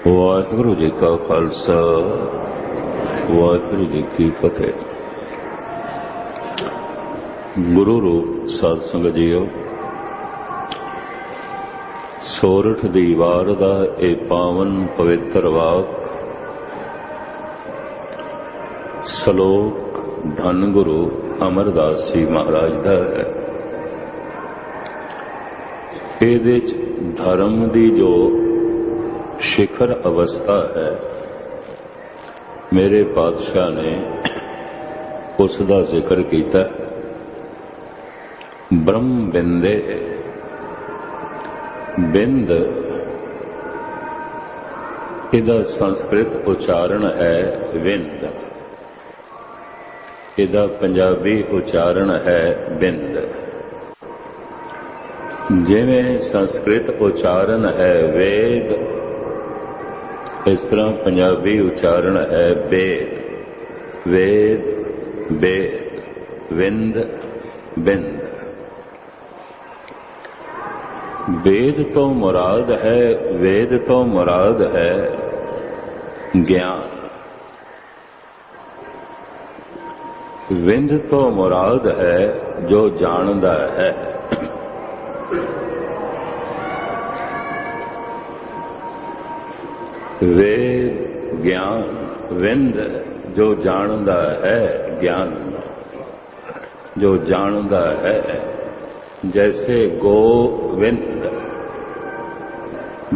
ਵਾਹਿਗੁਰੂ ਜੀ ਕਾ ਖਾਲਸਾ ਵਾਹਿਗੁਰੂ ਜੀ ਕੀ ਫਤਿਹ। ਗੁਰੂ ਰੂਪ ਸਾਧ ਸੰਗਤ ਜੀਓ, ਸੋਰਠ ਦੀ ਵਾਰ ਦਾ ਇਹ ਪਾਵਨ ਪਵਿੱਤਰ ਵਾਕ ਸ਼ਲੋਕ ਧੰਨ ਗੁਰੂ ਅਮਰਦਾਸ ਜੀ ਮਹਾਰਾਜ ਦਾ ਹੈ। ਇਹਦੇ 'ਚ ਧਰਮ ਦੀ ਜੋ शिखर अवस्था है, मेरे पातशाह ने उसका जिक्र किया। ब्रह्म बिंदे, बिंद इहदा संस्कृत उच्चारण है विंद, इहदा पंजाबी उच्चारण है बिंद। जिवें संस्कृत उच्चारण है वेद, इस तरह पंजाबी उच्चारण है बेद। वेद बेद, विंद बिंद। वेद तो मुराद है, वेद तो मुराद है ज्ञान। विंद तो मुराद है जो जानदा है। वेद ज्ञान, विंद जो जानदा है ज्ञान, जो जानदा है। जैसे गोविंद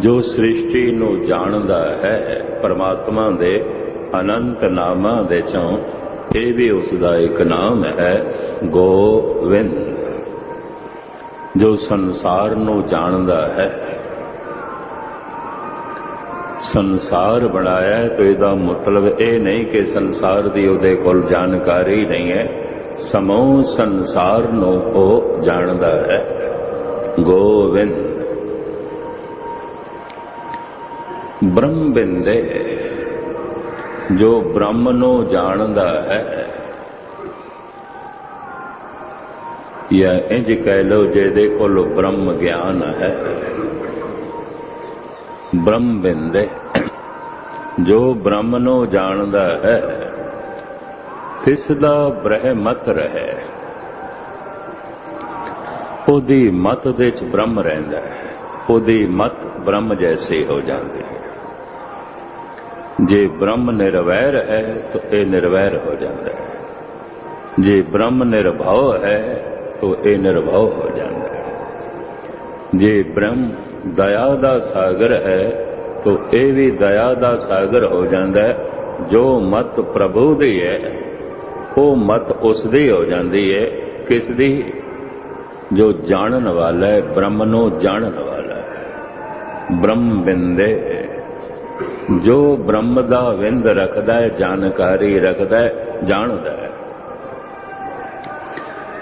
जो सृष्टि नू जानदा है, परमात्मा दे अनंत नामां दे चों ये भी उसका एक नाम है गोविंद। जो संसार नू जानदा है, संसार बनाया तो इसका मतलब ये नहीं कि संसार की उहदे कोल जानकारी नहीं है, समूह संसार नूं वो जानदा है गोविंद। ब्रह्म बिंदे जो ब्रह्म नूं जानदा है, या इंज कह लो जिहदे कोल ब्रह्म ज्ञान है। ब्रह्म बिंदे जो ब्रह्म नूं जानदा है, तिसदा ब्रह्मत रहे। ओदी मत दे च ब्रह्म रहिंदा है, ओदी मत ब्रह्म जैसी हो जाती है। जे ब्रह्म निर्वैर है तो ये निर्वैर हो जाता है। जे ब्रह्म निर्भव है तो ये निर्भव हो जाता है। जे ब्रह्म दया दा सागर है तो ये भी दया दा सागर हो जाता है। जो मत प्रभु दी है वो मत उसदी हो जाती है। किसदी? जो जानन वाला है, ब्रह्म नूं जानन वाला है। ब्रह्म बिंदे जो ब्रह्म दा विंद रखदा है, जानकारी रखदा है, जानदा है,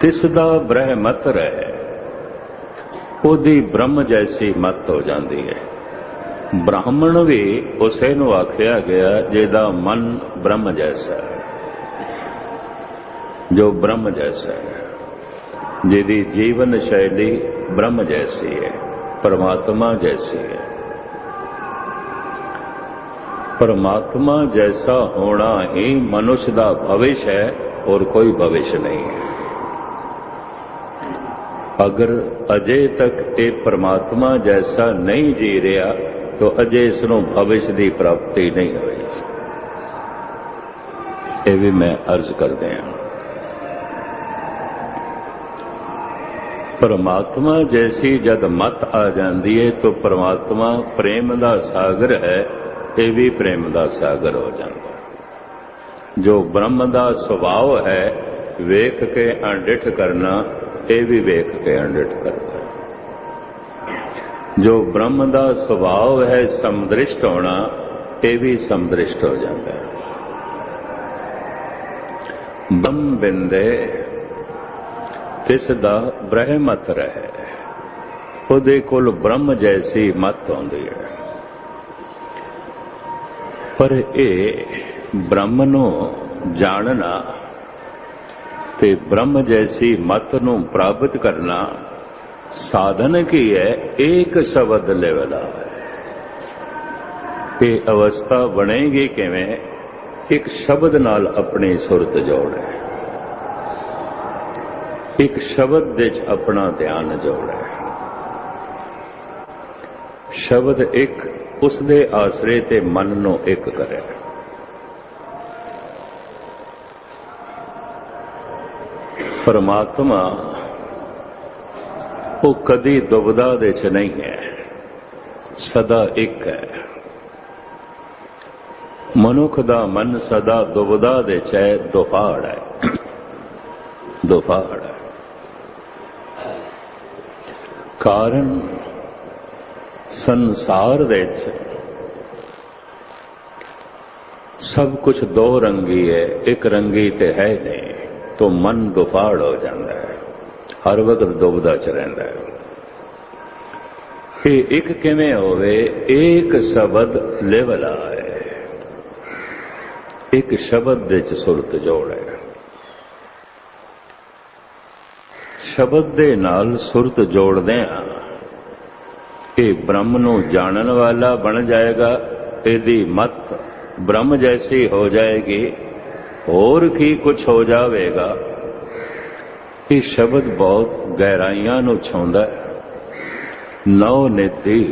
तिसदा ब्रह्मत रहे। ओदी ब्रह्म जैसी मत हो जाती है। ब्राह्मण भी उसे नूं आख्या गया जिहदा मन ब्रह्म जैसा है, जो ब्रह्म जैसा है, जिहदी जीवन शैली ब्रह्म जैसी है, परमात्मा जैसी है। परमात्मा जैसा होना ही मनुष्य का भविष्य है और कोई भविष्य नहीं है। अगर अजे तक ये परमात्मा जैसा नहीं जी रहा तो अजे इसनों भविष्य की प्राप्ति नहीं हुई। ये भी मैं अर्ज कर दिया। परमात्मा जैसी जब मत आ जाती है तो परमात्मा प्रेम का सागर है, ये भी प्रेम का सागर हो जाता। जो ब्रह्म का स्वभाव है वेख के अणडिठ करना, ये भी वेख के अणडिठ करता है। जो ब्रह्म का स्वभाव है समदृष्ट होना, ये भी समदृष्ट हो जाता है। ब्रह्म बिंदे तिसदा ब्रह्मत रहे। उहदे कोल ब्रह्म जैसी मत आउंदी है। पर ये ब्रह्म नूं जानना ते ब्रह्म जैसी मत नूं प्राप्त करना साधन की है, एक शब्द लेवला है। ये अवस्था बनेगी किवें? एक शब्द नाल अपनी सुरत जोड़े, एक शब्द दे अपना ध्यान जोड़े। शब्द एक उसदे आसरे ते मन नूं एक करे। परमात्मा वो कदी दुविधा दे च नहीं है, सदा एक है। मनुख दा मन सदा दुविधा दे च है, दुफाड़ है, दुफाड़ है। कारण संसार दे च सब कुछ दो रंगी है, एक रंगी ते है नहीं, तो मन दुफाड़ हो जाता है, हर वक्त दुविधा च रहिंदा है। ये एक किवें होवे? एक शब्द लेवला है, एक शब्द दे च सुरत जोड़ है। शब्द दे नाल सुरत जोड़दिआं ये ब्रह्म नूं जानन वाला बन जाएगा, इहदी मत ब्रह्म जैसी हो जाएगी, और की कुछ हो जाएगा। ये शब्द बहुत गहराइयां नूं छाउंदा है। 9 निधि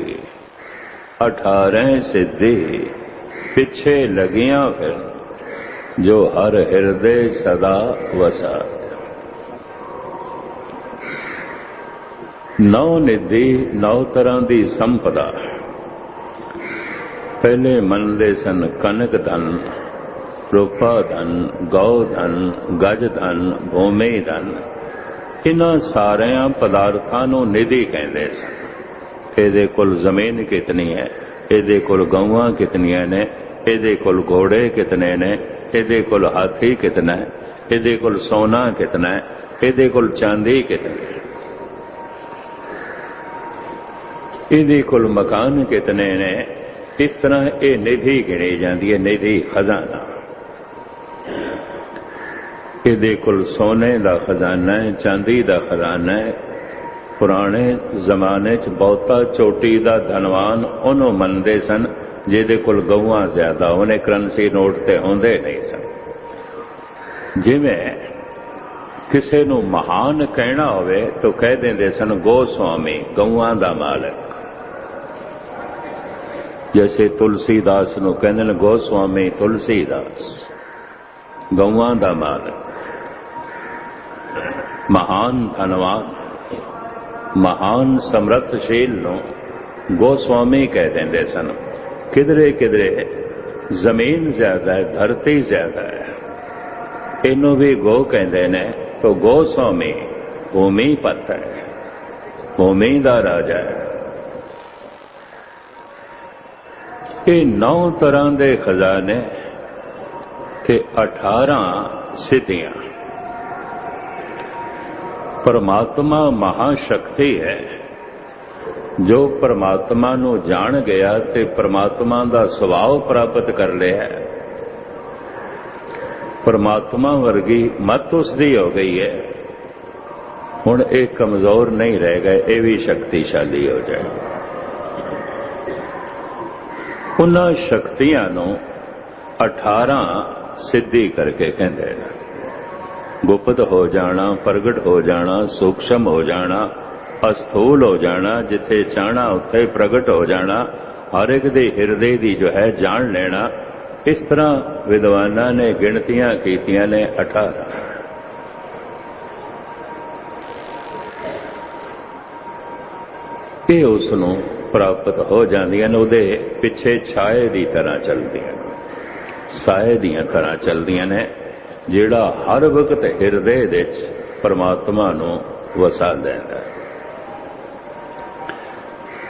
18 सिद्धि पिछे लगियां फिर, जो हर हृदय सदा वसा। 9 निधि 9 तरह की संपदा। पहले मनदे सन कनक धन, रूपा धन, गौ धन, गज धन, भूमि धन। इन्हां सारिया पदार्थां नूं निधि कहंदे सन। इहदे कोल जमीन कितनी है, इहदे कोल गऊआं कितनियां ने, इहदे कोल घोड़े कितने ने, इहदे कोल हाथी कितना है, इहदे कोल सोना कितना है, इहदे कोल चांदी कितनी है, इहदे कोल मकान कितने ने। इस तरह ये निधि गिनी जाती है, निधि खजाना। इहदे कोल सोने का खजाना है, चांदी का खजाना है। पुराने जमाने च बहुता चोटी का धनवान उन्हों मनते सन जिहदे कोल गऊआं ज्यादा, उन्हें करंसी नोट ते होंदे नहीं सन। जिवें किसी नूं महान कहना होवे तो कह देंदे सन गोस्वामी, गऊआं दा मालक। जैसे तुलसीदास नूं कहंदे ने गोस्वामी तुलसीदास, गऊआं दा मालक। महान धनवान, महान समर्थशील नूं गोस्वामी कह देंदे सन। किधरे किधरे जमीन ज्यादा है, धरती ज्यादा है, इनू भी गो कहंदे ने, तो गोस्वामी भूमि पत है, भूमि दा राजा है। ये 9 तरह के खजाने ते 18 सिद्धियां। परमात्मा महाशक्ति है। जो परमात्मा नूं जान गया ते परमात्मा दा स्वभाव प्राप्त कर लिया है, परमात्मा वर्गी मत उसदी हो गई है, हुण एक कमजोर नहीं रह गए, ये भी शक्तिशाली हो जाए। उन्हां शक्तियां नूं 18 सिद्धि करके कहंदे ने। गुप्त हो जाना, प्रगट हो जाना, सूक्ष्म हो जाना, अस्थूल हो जाना, जिथे चाहना उत्थे प्रगट हो जाना, हर एक दे हृदय दी जो है जान लेना। इस तरह विद्वानां ने गिणतियां कीतियां ने 18। ये उसनों प्राप्त हो जांदियां ने, उहदे पिछे छाए दी तरह चलदियां, साए दियां तरह चलदियां ने, जिहड़ा हर वक्त हृदय दे परमात्मा नूं वसा लैंदा है।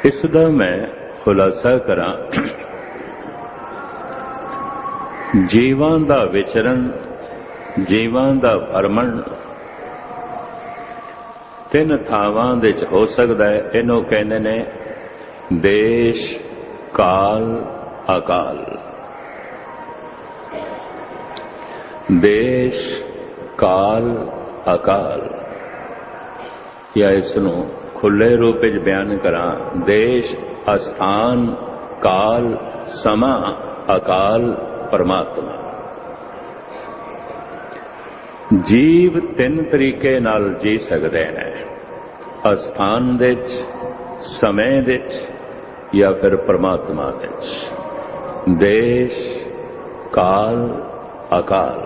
इसदा मैं खुलासा करा, जीवां दा विचरण, जीवां दा भरमण 3 थावां दे च हो सकदा है। इहनूं कहंदे ने देश, काल, अकाल। देश, काल, अकाल, या इसनूं खुले रूप में बयान करा, देश अस्थान काल समा अकाल परमात्मा। जीव तीन तरीके नाल जी सकते हैं, अस्थान दे विच, समय दे विच, या फिर परमात्मा दे विच। देश काल अकाल।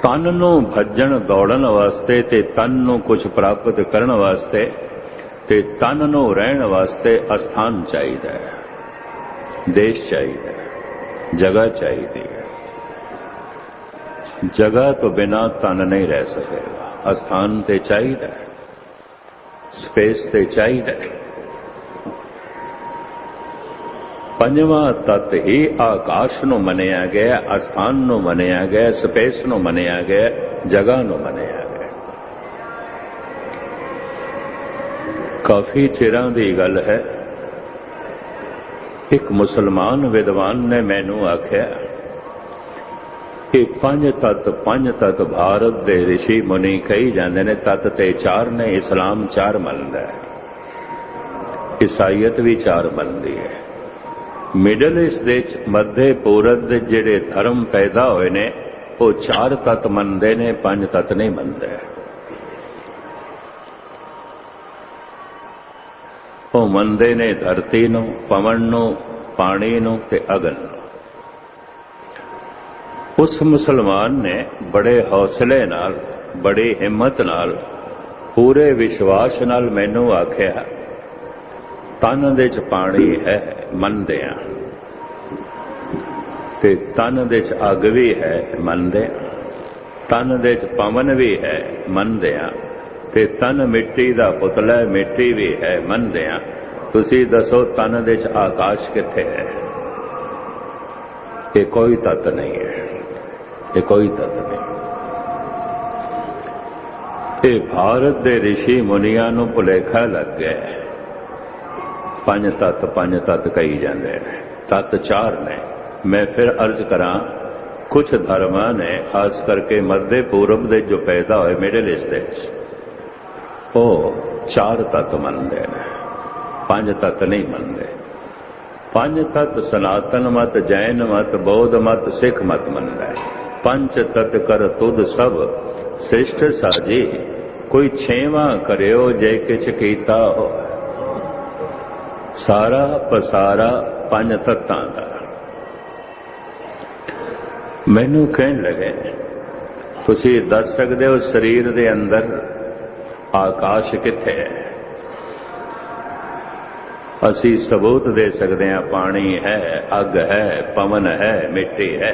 तन नूं भजन दौड़न वास्ते ते तन नूं कुछ प्राप्त करन वास्ते ते तन नूं रहण वास्ते अस्थान चाहिए, देश चाहिए, जगह चाहिए। जगह तो बिना तन नहीं रह सकेगा। अस्थान ते चाहिए, स्पेस ते चाहिए। पंजवां तत्त ही आकाश नूं मनिया गया, अस्थान नूं मनिया गया, स्पेस नूं मनिया गया, जगह नूं मनिया गया। काफी चिरां दी गल है, एक मुसलमान विद्वान ने मैनू आख्या कि पंज तत्त भारत दे ऋषि मुनि कही जाते ने, तत्त ते चार ने, इस्लाम चार मनदा है, ईसाईयत भी चार मनदी है। मिडल ईस्ट दे मध्य पूरब दे जिहड़े धर्म पैदा होए ने वो चार तत्त मनदे ने, पंज तत्त नहीं मनदे। वो मनदे ने धरती नूं, पवन नूं, पानी नूं ते अगन नूं। उस मुसलमान ने बड़े हौसले नाल, बड़ी हिम्मत नाल, पूरे विश्वास नाल मैनू आख्या तन दे च पानी है, मनदे आ, ते तन दे च अग भी है, मनदे आ, तन दे च पवन भी है, मनदे आ, ते तन मिट्टी दा पुतला है, मिट्टी भी है, मनदे आ। तुसी दसो तन दे च आकाश किथे है? ये कोई तत्त नहीं है, ये कोई तत्त नहीं। ये भारत दे ऋषि मुनियां नूं भुलेखा लग गया, पंज तत्त कही जाते हैं, तत्त चार ने। मैं फिर अर्ज करा, कुछ धर्मां ने खास करके मध्य पूरब दे जो पैदा होए मिडल ईस्ट दे वो चार तत्त मनदे ने, पंज तत्त नहीं मनदे। पंज तत्त सनातन मत, जैन मत, बौद्ध मत, सिख मत मनदा है। पंच तत्त कर तुद सब श्रेष्ठ साजी, कोई छेवां करियो जे किछ कीता हो। सारा पसारा पंज तत्तां दा। मैनू कहण लगे, तुसी दस सकदे हो शरीर दे अंदर आकाश किथे है? असी सबूत दे सकते हैं, पानी है, अग है, पवन है, मिट्टी है।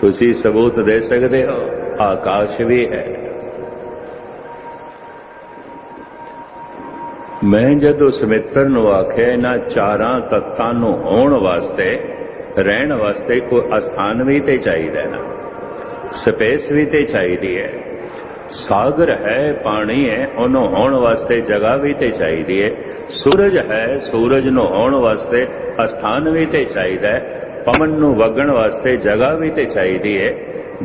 तुसी सबूत दे सकते हो, आकाश भी है। मैं जदों सुमित्र नूं आख्या इन्हां चारां तत्तां नूं होण वास्ते, रहण वास्ते कोई अस्थान भी ते चाहिए ना, स्पेस भी ते चाहिए है। सागर है, पानी है, उन्हों होण वास्ते जगह भी ते चाहिए है। सूरज है, सूरज नूं होण वास्ते अस्थान भी ते चाहिए है। पवन नूं वगण वास्ते जगह भी ते चाहिए है।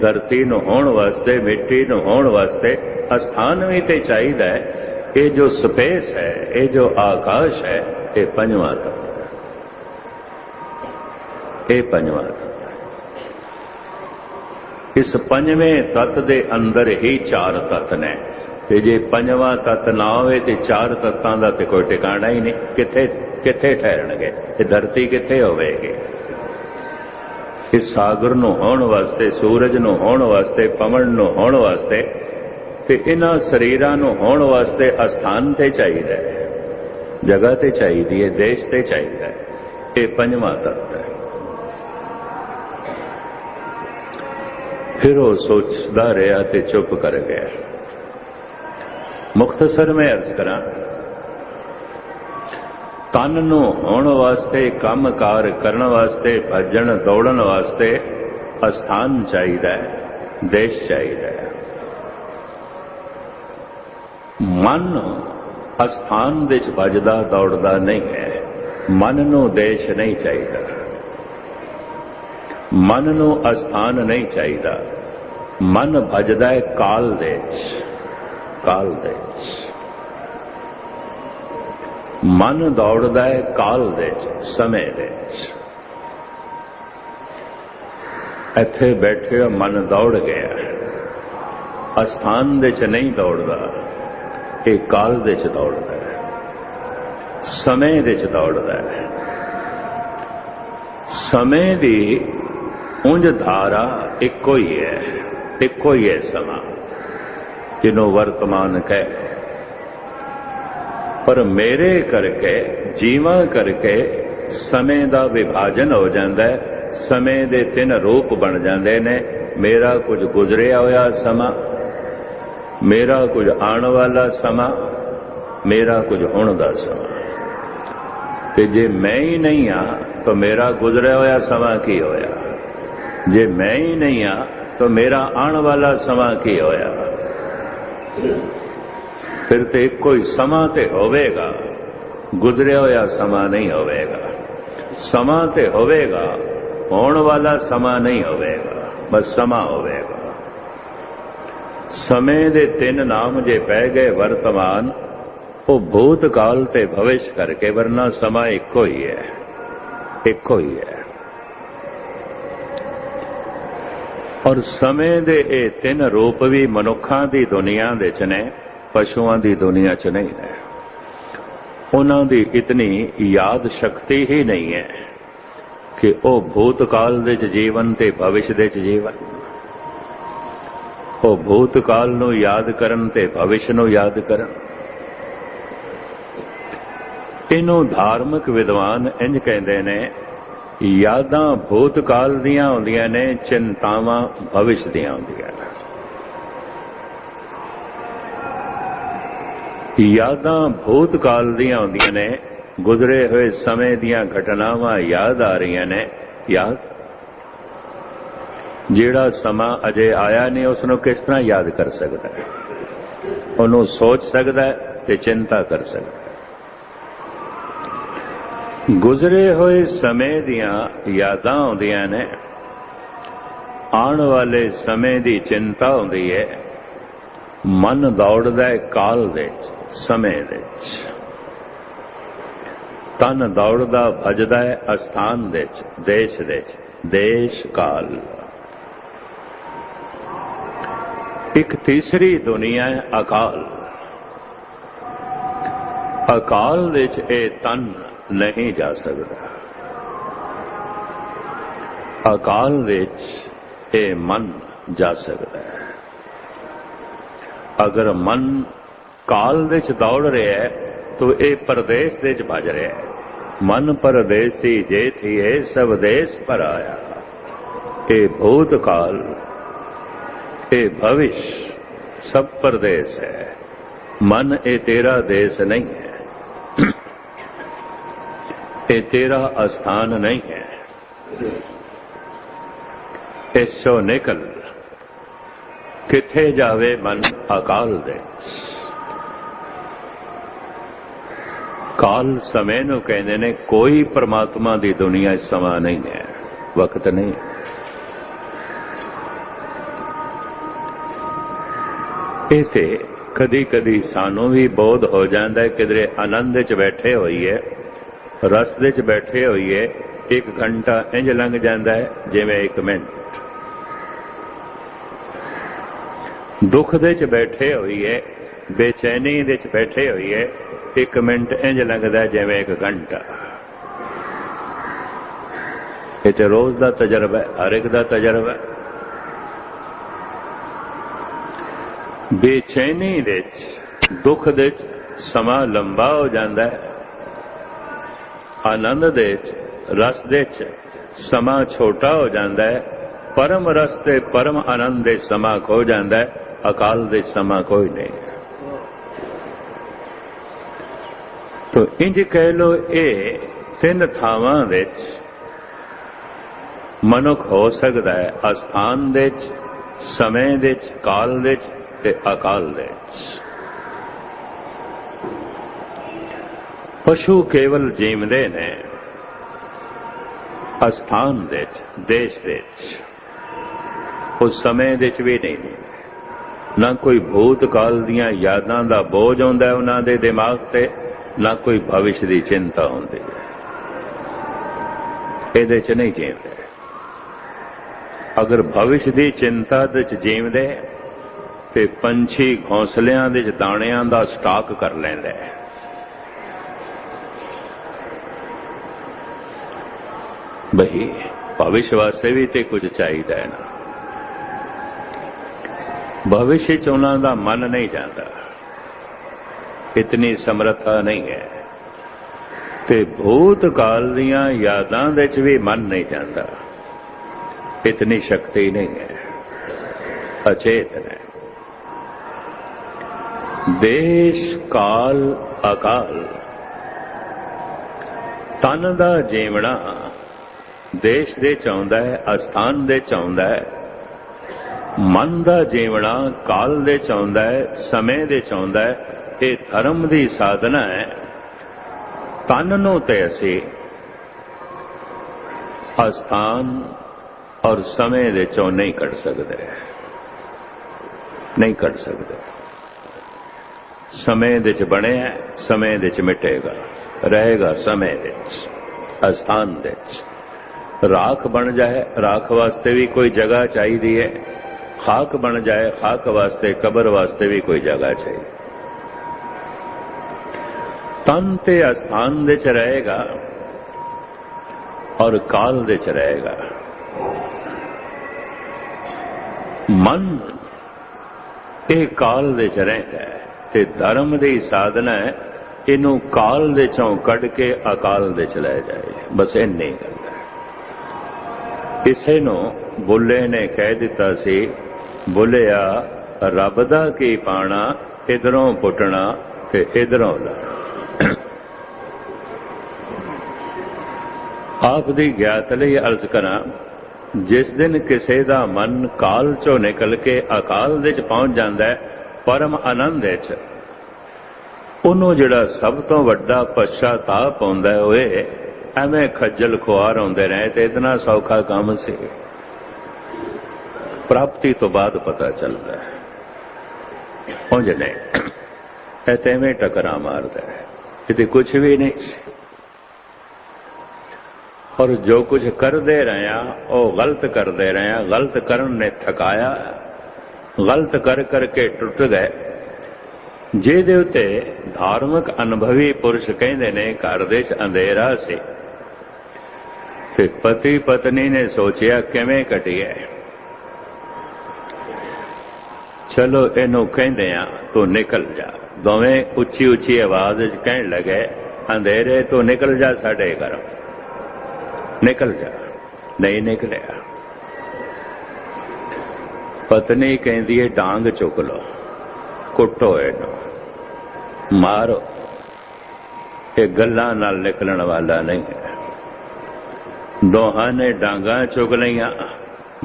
धरती नूं होण वास्ते, मिट्टी नूं होण वास्ते अस्थान भी ते चाहिए है। ये जो स्पेस है, ये जो आकाश है, ये पंजवां तत्त है, ये पंजवां तत्त है। इस पंजवें तत्त दे अंदर ही चार तत्त ने, ते जे पंजवां तत्त ना होवे ते चार तत्तां दा ते कोई ठिकाना ही नहीं। किथे किथे ठहरनगे? ये धरती किथे होवेगी? इस सागर नूं होण वास्ते, सूरज नूं होण वास्ते, पवन नूं होण वास्ते ते इन्हां शरीरां नूं होण वास्ते अस्थान ते चाहिए, जगह ते चाहिए, देश ते चाहिए। ये पंजवां तत्त है। फिर वो सोचता रहा ते चुप कर गया। मुख्तसर में अर्ज करा, तन नूं होण वास्ते, काम कार करन वास्ते, भजन दौड़न वास्ते अस्थान चाहिए, देश चाहिए। मन अस्थान दे च भजदा दौड़दा नहीं है, मन नूं देश नहीं चाहिए, मन नूं अस्थान नहीं चाहिए। मन भजदा है काल दे च, काल दे च। मन दौड़दा है काल दे समय दे। इत्थे बैठे हो मन दौड़ गया, अस्थान दे च नहीं दौड़दा, ये काल दे च दौड़दा है, समय दे च दौड़दा है। समय दी उंज धारा इको ही है, इको ही है समा, जिन्हों वर्तमान कह। पर मेरे करके जीवा करके समय दा विभाजन हो जाता है, समय दे 3 रूप बन जाते ने। मेरा कुछ गुजरिया होया समा, मेरा कुछ आने वाला समा, मेरा कुछ हुण दा समा। ते जे मैं ही नहीं हाँ तो मेरा गुजरिया होया समा की होया, जे मैं ही नहीं हाँ तो मेरा आने वाला समा की होया। फिर तो एक कोई समा ते होवेगा, गुजरिया होया समा नहीं होवेगा। समा ते होवेगा, होने वाला समा नहीं होवेगा, बस समा होवेगा। समय दे 3 नाम जे पै गए वर्तमान, वो भूतकाल ते भविष्य करके, वरना समा इको ही है, इको ही है। और समय दे ये 3 रूप भी मनुखा दी दुनिया दे च ने, पशुओं की दुनिया च नहीं है। उन्हों की इतनी याद शक्ति ही नहीं है कि वो भूतकाल दे च जीवन ते भविष्य दे च जीवन, वो भूतकाल नूं याद करन ते भविष्य नूं याद करन। इनू धार्मिक विद्वान इंज कहते ने, यादां भूतकाल दियां होंदियां ने, चिंतावां भविष्य दियां होंदियां ने। यादां भूतकाल दियां होंदियां ने, गुजरे हुए समय दियां घटनावां याद आ रही ने। याद जिहड़ा समा अजे आया नहीं, उसनूं किस तरह याद कर सकता है? उन्होंने सोच सकता है ते चिंता कर सकता है। गुजरे हुए समय दियां यादां होंदियां ने, आने वाले समय दी चिंता होंदी है। मन दौड़दा है काल दे समय दे, तन दौड़दा भजदा है अस्थान दे देश दे, देश काल। एक तीसरी दुनिया है अकाल। अकाल दे ए तन नहीं जा सकता, अकाल विच ए मन जा सकता है। अगर मन काल विच दौड़ रहा है तो ये परदेश दे भज रहा है। मन परदेसी जे थी है सब देश पर आया। ए भूतकाल, ए भविष्य सब परदेश है। मन ए तेरा देश नहीं है, ये तेरा स्थान नहीं है। इसो निकल किथे जावे मन अकाल दे। काल समय नूं कहंदे ने, कोई परमात्मा दी दुनिया इस समा नहीं है, वक्त नहीं। इसे कदी कदी सानू भी बोध हो जाता है, किधरे आनंद च बैठे होइए, रस दे च बैठे होइए, 1 घंटा इंज लंघ जाता है जिवें 1 मिनट। दुख दे च बैठे होइए, बेचैनी दे च बैठे होइए, 1 मिनट इंज लंघदा है जिवें 1 घंटा। ये तो रोज का तजर्बा है, हर एक का तजर्बा है। बेचैनी दे च, दुख दे च समा लंबा हो जाता है, आनंद दे च, रस दे च समा छोटा हो जाता है, परम रस ते परम आनंद दे समा खो जाता है, अकाल दे समा कोई नहीं। तो इंज कह लो, ये 3 थावां विच मनुख हो सकता है, अस्थान दे च, समय दे च, काल दे च ते अकाल दे च। पशु केवल जीवदे ने अस्थान दे च, देश दे च, उस समय दे च भी नहीं। ना कोई भूतकाल दियां यादां दा बोझ आउंदा उन्हां दे दिमाग ते, ना कोई भविष्य की चिंता होंदी है, इहदे च नहीं जींदे। अगर भविष्य की चिंता दे च जीवदे ते पंछी घोंसलियां दे च दाणियां दा स्टाक कर लैंदा है। बही भविष्य वास्ते भी तो कुछ चाहिए है ना। भविष्य च उन्हां दा मन नहीं जाता, इतनी समर्था नहीं है, ते भूतकाल दीयां यादां दे च भी मन नहीं जाता, इतनी शक्ति नहीं है, अचेतन है। देश काल अकाल तन दा जीवना देश दे चाहुंदा है, अस्थान दे चाहुंदा है। मन दा जीवना काल दे चाहुंदा है, समय दे चाहुंदा है। ये धर्म दी साधना है। तन नूं ते असी अस्थान और समय दे चों नहीं कढ़ सकते, नहीं कढ़ सकते। समय दे च बने, समय दे च मिटेगा, रहेगा समय दे च, अस्थान दे च। राख बन जाए, राख वास्ते भी कोई जगह चाहिए है। खाक बन जाए, खाक वास्ते, कबर वास्ते भी कोई जगह चाहिए। तन ते अस्थान दे च रहेगा और काल दे च रहेगा। मन ये काल दे च रहिंदा है ते धर्म दी साधना है इनू काल दे चों कढ़ के अकाल दे च ले जाए, बस इन्नी गल है। इसे नूं बुल्ले ने कह दिता सी, बुलिया रब दा की पाना, इधरों पुटना ते इधरों लाना। आप दी ज्ञात लई अर्ज करा, जिस दिन किसी दा मन काल चों निकल के अकाल दे च पहुंच जांदा है, परम आनंद दे च, उन्हों जिहड़ा सब तो वड्डा पश्चाताप आउंदा है, ओए एवें खज्जल खुआर होंदे रहे तो इतना सौखा काम से। प्राप्ति तो बाद पता चलता है, उंज नहीं एवें टकरा मारदा है, इतने कुछ भी नहीं सी। और जो कुछ करते रहे वो गलत करते रहे, गलत करन ने थकाया, गलत कर करके टुट गए। जिहदे उत्ते धार्मिक अनुभवी पुरुष कहते ने घर दे च अंधेरा से, ते पति पत्नी ने सोचिया किवें कटिए, चलो इनू कहंदे आ तू निकल जा। दोवें उच्ची उच्ची आवाज कहन लगे, अंधेरे तो निकल जा साडे घरों, निकल जा। नहीं निकलिया। पत्नी कहती है डांग चुक लो, कुटो इनू, मारो, ये गल्लां नाल निकलण वाला नहीं है। दोहां ने डांगा चुक लिया,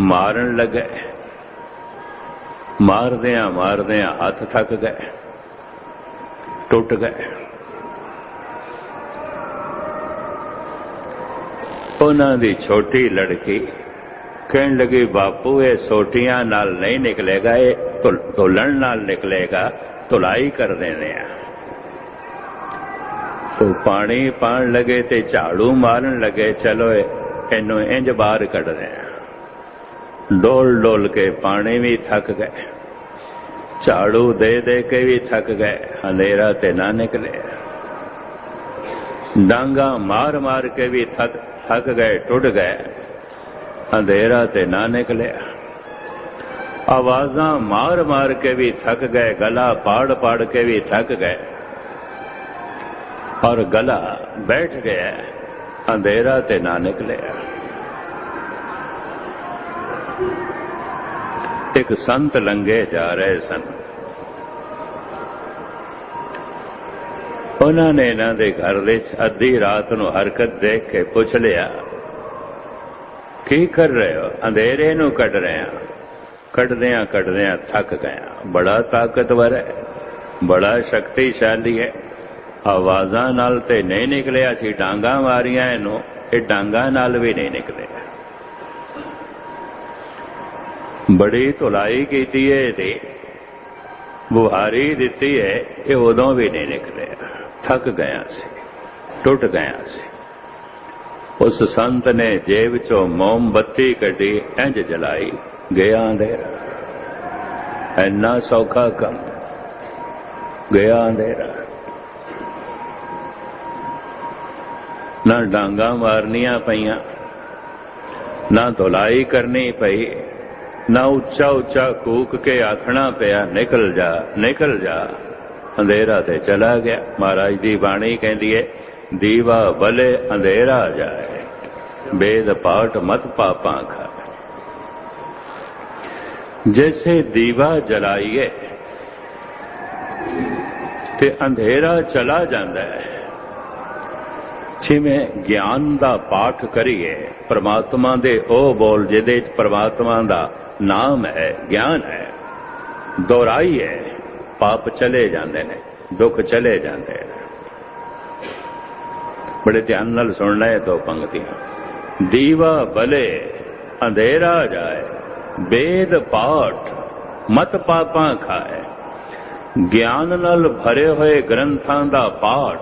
मारन लगे। मारदियां मारदियां हाथ थक गए, टुट गए। उन्हां दी छोटी लड़की कहन लगी, बापू ये सोटियां नाल नहीं निकलेगा, ये धुलन नाल निकलेगा, धुलाई कर देने आ। तो पानी पान लगे ते झाड़ू मारन लगे, चलो इनू इंज बाहर कढ़ रहे हैं। डोल डोल के पानी भी थक गए, झाड़ू दे दे के भी थक गए, अंधेरा ते ना निकले। डांगा मार मार के भी थक गए, टुट गए, अंधेरा ते ना निकले। आवाज़ां मार मार के भी थक गए, गला पाड़ पाड़ के भी थक गए, और गला बैठ गया, अंधेरा ते ना निकले। एक संत लंघे जा रहे सन, उन्होंने इन्हां दे घर विच अद्धी रात नूं हरकत देख के पुछ लिया, की कर रहे हो? अंधेरे नूं कढ़ रहे हैं। कढ़दियां कढ़दियां थक गया। बड़ा ताकतवर है, बड़ा शक्तिशाली है। आवाज़ां नाल ते नहीं निकलिया सी, डांगा मारियां इनू, ये डांगा नाल भी नहीं निकले। बड़ी धुलाई कीती है, बुहारी दिती है, ये उदों भी नहीं निकले। थक गया सी, टुट गया सी। उस संत ने जेब चो मोमबत्ती कढ़ी, इंज जलाई, गया अंधेरा। इन्ना सौखा कम, गया अंधेरा। ना डांगा मारनिया पईयां, ना धुलाई करनी पई, ना उच्चा उच्चा कूक के आखना पिया निकल जा निकल जा। अंधेरा ते चला गया। महाराज दी बाणी कहती है, दीवा बले अंधेरा जाए, बेद पाट मत पापा खाए। जैसे दीवा जलाइए ते अंधेरा चला जाता है, जिवें ज्ञान दा पाठ करिए, परमात्मा दे ओ बोल जिहदे च परमात्मा दा नाम है, ज्ञान है, दोहराइए, पाप चले जाते हैं, दुख चले जाते हैं। बड़े ध्यान नाल सुनना है दो पंक्तियां। दीवा बले अंधेरा जाए, वेद पाठ मत पापा खाए। ज्ञान नाल भरे हुए ग्रंथां दा पाठ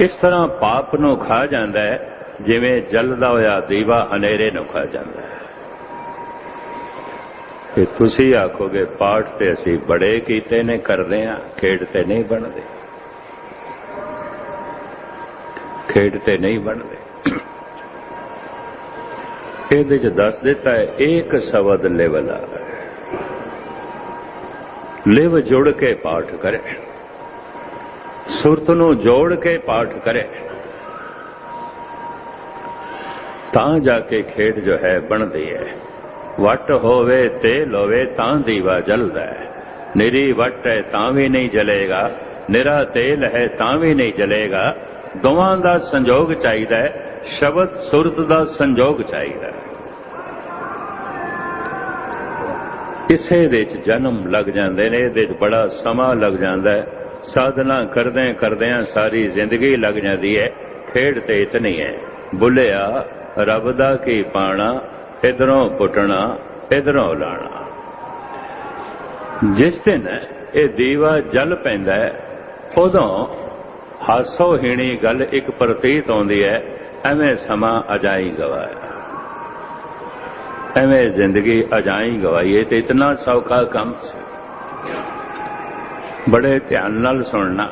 इस तरह पाप नूं खा जाता है, जिवें जलदा होया दीवा हनेरे नूं खा जाता है। कि तुसी आखोगे पाठ ते असी बड़े कीते ने करदे हां, खेडते नहीं बनते, खेडते नहीं बनते। ਇਹਦੇ ਚ दस दिता है, एक शब्द लिवला, लिव जुड़ के पाठ करे, सुरत नूं जोड़ के पाठ करे, तां जाके खेड जो है बनती है। वट होवे तेल होवे तां दीवा जलदा है, निरी वट है तां भी नहीं जलेगा, निरा तेल है तां भी नहीं जलेगा। दोवां दा संजोग चाहिदा है, शब्द सुरत दा संजोग चाहिदा है। इसे दे च जन्म लग जांदे ने, इहदे च बड़ा समा लग जांदा है। साधना करदे करदियां सारी जिंदगी लग जाती है। खेड ते इतनी है, बुलिया रब दा की पाना, इधरों पुटना इधरों लाना। जिस दिन ये दीवा जल पैंदा है, उदों हासो हीणी गल एक प्रतीत होंदी है, एवें समा अजाई गवाया, एवें जिंदगी अजाई गवाई। ये तो इतना सौखा काम से, बड़े ध्यान नाल सुनना।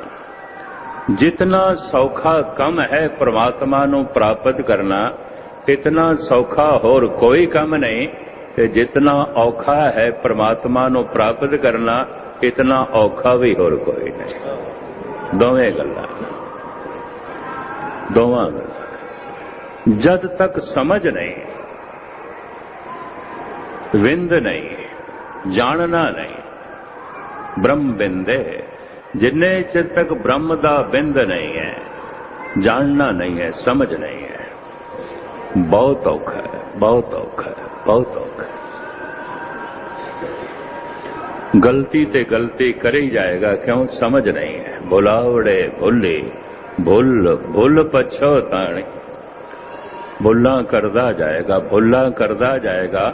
जितना सौखा कम है परमात्मा नूं प्राप्त करना, इतना सौखा होर कोई काम नहीं। ते जितना औखा है परमात्मा नूं प्राप्त करना, इतना औखा भी होर कोई नहीं। दोवें गल्लां, दोवां गल्लां। जद तक समझ नहीं, विंद नहीं, जानना नहीं, ब्रह्म बिंदे, जिन्ने चिर तक ब्रह्म दा बिंद नहीं है, जानना नहीं है, समझ नहीं है, बहुत औखा है, बहुत औखा है, बहुत औखा है। गलती ते गलती कर ही जाएगा, क्यों? समझ नहीं है। बुलावड़े भुल्ली भुल भुल पछोताणी, भुल्ला करदा जाएगा, भुल्ला करदा जाएगा।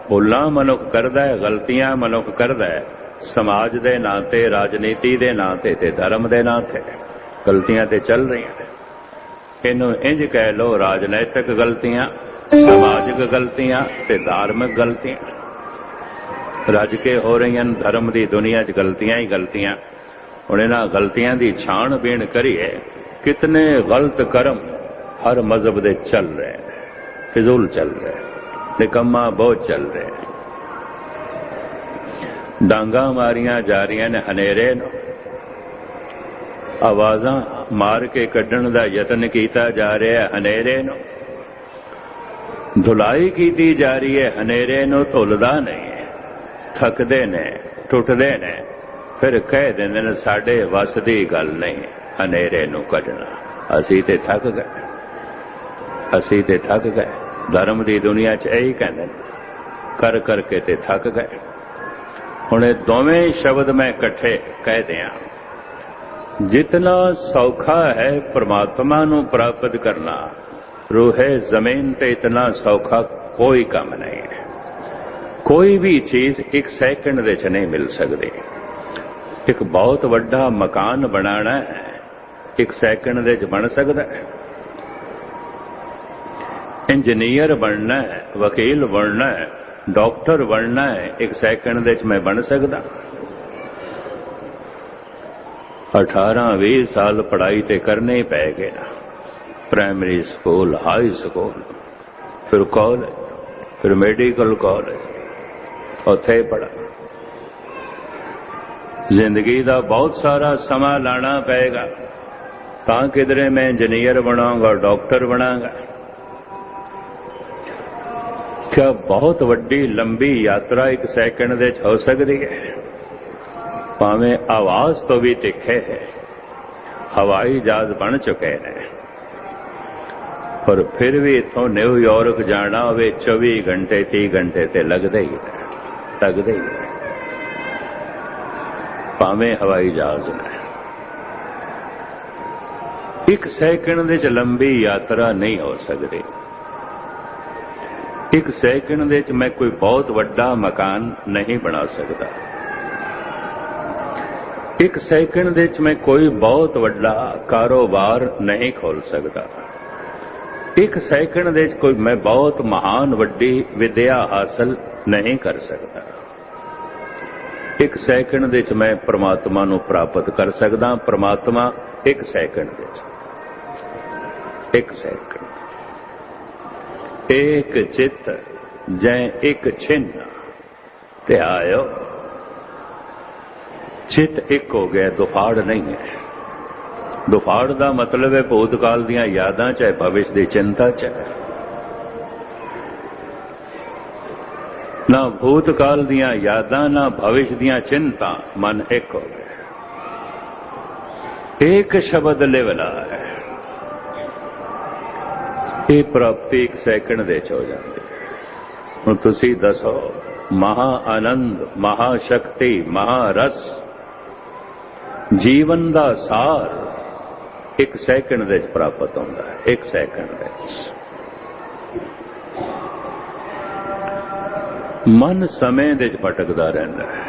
भुल्ला मनुख करदा है, गलतियां मनुख करदा है, समाज दे नां ते, राजनीति दे नां ते, धर्म दे नां ते गलतियां ते चल रही हैं। इनू इंज कह लो, राजनैतिक गलतियां, समाजिक गलतियां ते धार्मिक गलतियां रज के हो रही हैं। धर्म की दुनिया च गलतियां ही गलतियां। हुण इन्हां गलतियां की छाणबीण करिए, कितने गलत कर्म हर मजहब दे चल रहे हैं, फिजूल चल रहे हैं, निकम्मा बहुत चल रहे हैं। डांगा मारियां जा रही ने हनेरे नूं, आवाज़ां मार के कड्ढण दा यतन कीता जा रहा है हनेरे नूं, धुलाई की जा रही है हनेरे नूं। धुलदा नहीं, थकदे ने, टुटदे ने, फिर कह देंदे ने साडे वस दी गल नहीं हनेरे नूं कढना। असीं ते थक गए, असीं ते थक गए। धर्म की दुनिया च यही कहते कर करके ते थक गए। हुण ये दोवें शब्द मैं इकट्ठे कह दियां। जितना सौखा है परमात्मा नूं प्राप्त करना, रूहे जमीन ते इतना सौखा कोई काम नहीं है। कोई भी चीज एक सेकंड दे च नहीं मिल सकती। एक बहुत बड़ा मकान बनाना है, एक सैकंड दे च बन सकता है। इंजीनियर बनना है, वकील बनना है, डॉक्टर बनना है, एक सैकंड दे च मैं बन सकदा। 18-20 साल पढ़ाई ते करने ही पै गए ना। प्राइमरी स्कूल, हाई स्कूल, फिर कॉलेज, फिर मेडिकल कॉलेज, उत्थे पढ़ा। जिंदगी का बहुत सारा समा लाना पेगा तां किधरे मैं इंजीनियर बनाऊंगा, डॉक्टर बनाऊंगा। क्या बहुत वड्डी लंबी यात्रा एक सैकंड दे हो सकती है? भावें आवाज तो भी तिखे है, हवाई जहाज बन चुके हैं, पर फिर भी इथों न्यूयॉर्क जाना होवे 24 घंटे 30 घंटे ते लगदे ही है। भावें हवाई जहाज ने एक सैकंड दे च लंबी यात्रा नहीं हो सकती। एक सैकंड दे च मैं कोई बहुत वड्डा मकान नहीं बना सकता। एक सैकंड दे च मैं कोई बहुत वड्डा कारोबार नहीं खोल सकता। एक सैकंड दे च कोई मैं बहुत महान वड्डी विद्या हासिल नहीं कर सकता। एक सैकंड दे च मैं परमात्मा नूं प्राप्त कर सकदा। परमात्मा एक सैकंड दे च, एक सैकंड, एक चित जै एक छिन्न ते आयो। चित एक हो गया, दुफाड़ नहीं है। दुफाड़ का मतलब है भूतकाल दियां यादां चाहे भविष्य की चिंता चाहे ना भूतकाल दियां यादां ना भविष्य दियां चिंता, मन एक हो गया। एक शब्द लिवला है, ये प्राप्ति एक सैकंड दे हो जाती है। हुण तुसीं दसो, महा आनंद, महाशक्ति, महारस, जीवन का सार एक सैकंड दे प्राप्त होता है। एक सैकंड दे मन समय दे भटकदा रहंदा है,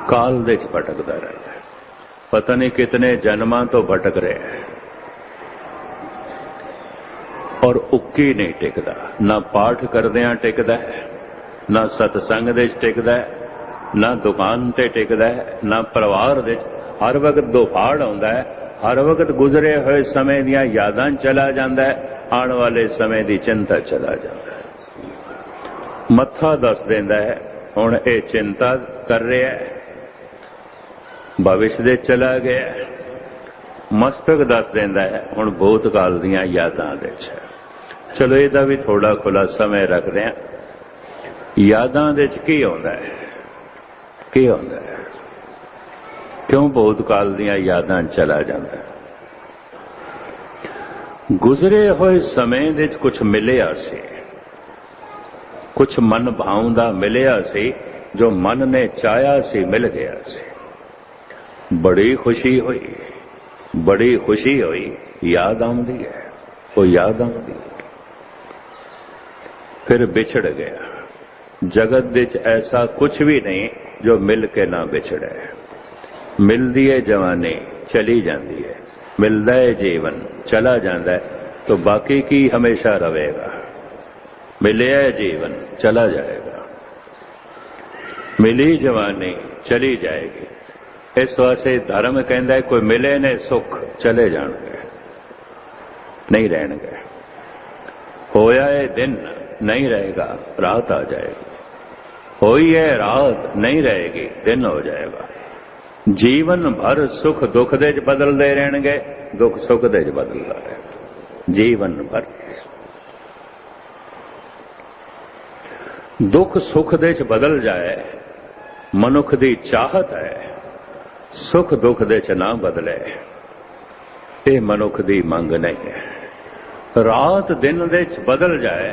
काल दे भटकदा रहंदा है। पता नहीं कितने जन्मां तो भटक रहे हैं और उक्की नहीं टिकदा। ना पाठ करदियां टिकदा है, ना सतसंग दे टिकदा है, ना दुकान ते टिकदा है, ना परिवार दे। हर वक्त दुफाड़ आउंदा है, हर वक्त गुजरे हुए समय दियां यादां चला जांदा है, आने वाले समय की चिंता चला जाता है। मत्था दस देंदा है हुण ये चिंता कर रहा है, भविष्य दे चला गया। मस्तक दस देंदा है हुण भूतकाल दियां यादां दे च। चलो इहदा भी थोड़ा खुला समय रखदे हां। यादां दे च की आउंदा है, की आउंदा है? क्यों भूतकाल दियां यादां चला जांदा है? गुजरे हुए समय दे च कुछ मिलिया सी, कुछ मन भावंदा मिलिया सी, जो मन ने चाया सी मिल गया सी। बड़ी खुशी हुई, बड़ी खुशी हुई। याद आउंदी है, वो याद आउंदी है। फिर बिछड़ गया। जगत विच ऐसा कुछ भी नहीं जो मिल के ना बिछड़े। मिलदी है जवानी, चली जाती है। मिलता है जीवन, चला जाता है, तो बाकी की हमेशा रहेगा। मिले जीवन, चला जाएगा। मिली जवानी, चली जाएगी। इस वास्ते धर्म कहता है कोई मिले ने सुख, चले जाएंगे, नहीं रहेंगे। होया है दिन, नहीं रहेगा, रात आ जाएगी। होई है रात, नहीं रहेगी, दिन हो जाएगा। जीवन भर सुख दुख दे बदलते रहेंगे, दुख सुख दे बदलता रहेगा जीवन भर। दुख सुख दे बदल जाए, मनुख दी चाहत है। सुख दुख दे ना बदले, ये मनुख दी मंग नहीं है। रात दिन दे बदल जाए,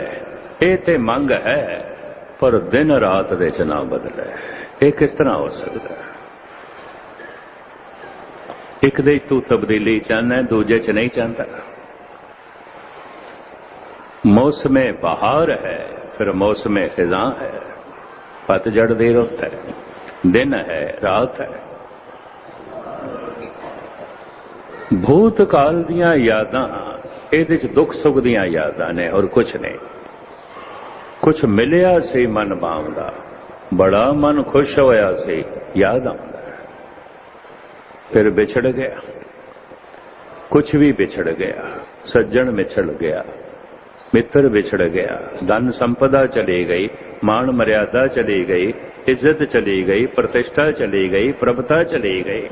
ये ते मंग है, पर दिन रात दे ना बदले, ये किस तरह हो सकता है? एक दे तू तब्दीली चाहना, दूजे च नहीं चाहता। मौसमे बहार है, फिर मौसम खिजां है। पतझड़ दी रुत है, दिन है, रात है। भूतकाल दियां यादां इहदे च दुख सुख दियां यादां ने और कुछ नहीं। कुछ मिलिया सी मन भावदा, बड़ा मन खुश होया सी, याद आउंदा, फिर बिछड़ गया। कुछ भी बिछड़ गया, सज्जन बिछड़ गया, मित्र बिछड़ गया, धन संपदा चली गई, मान मर्यादा चली गई, इज्जत चली गई, प्रतिष्ठा चली गई, प्रभुता चली गई।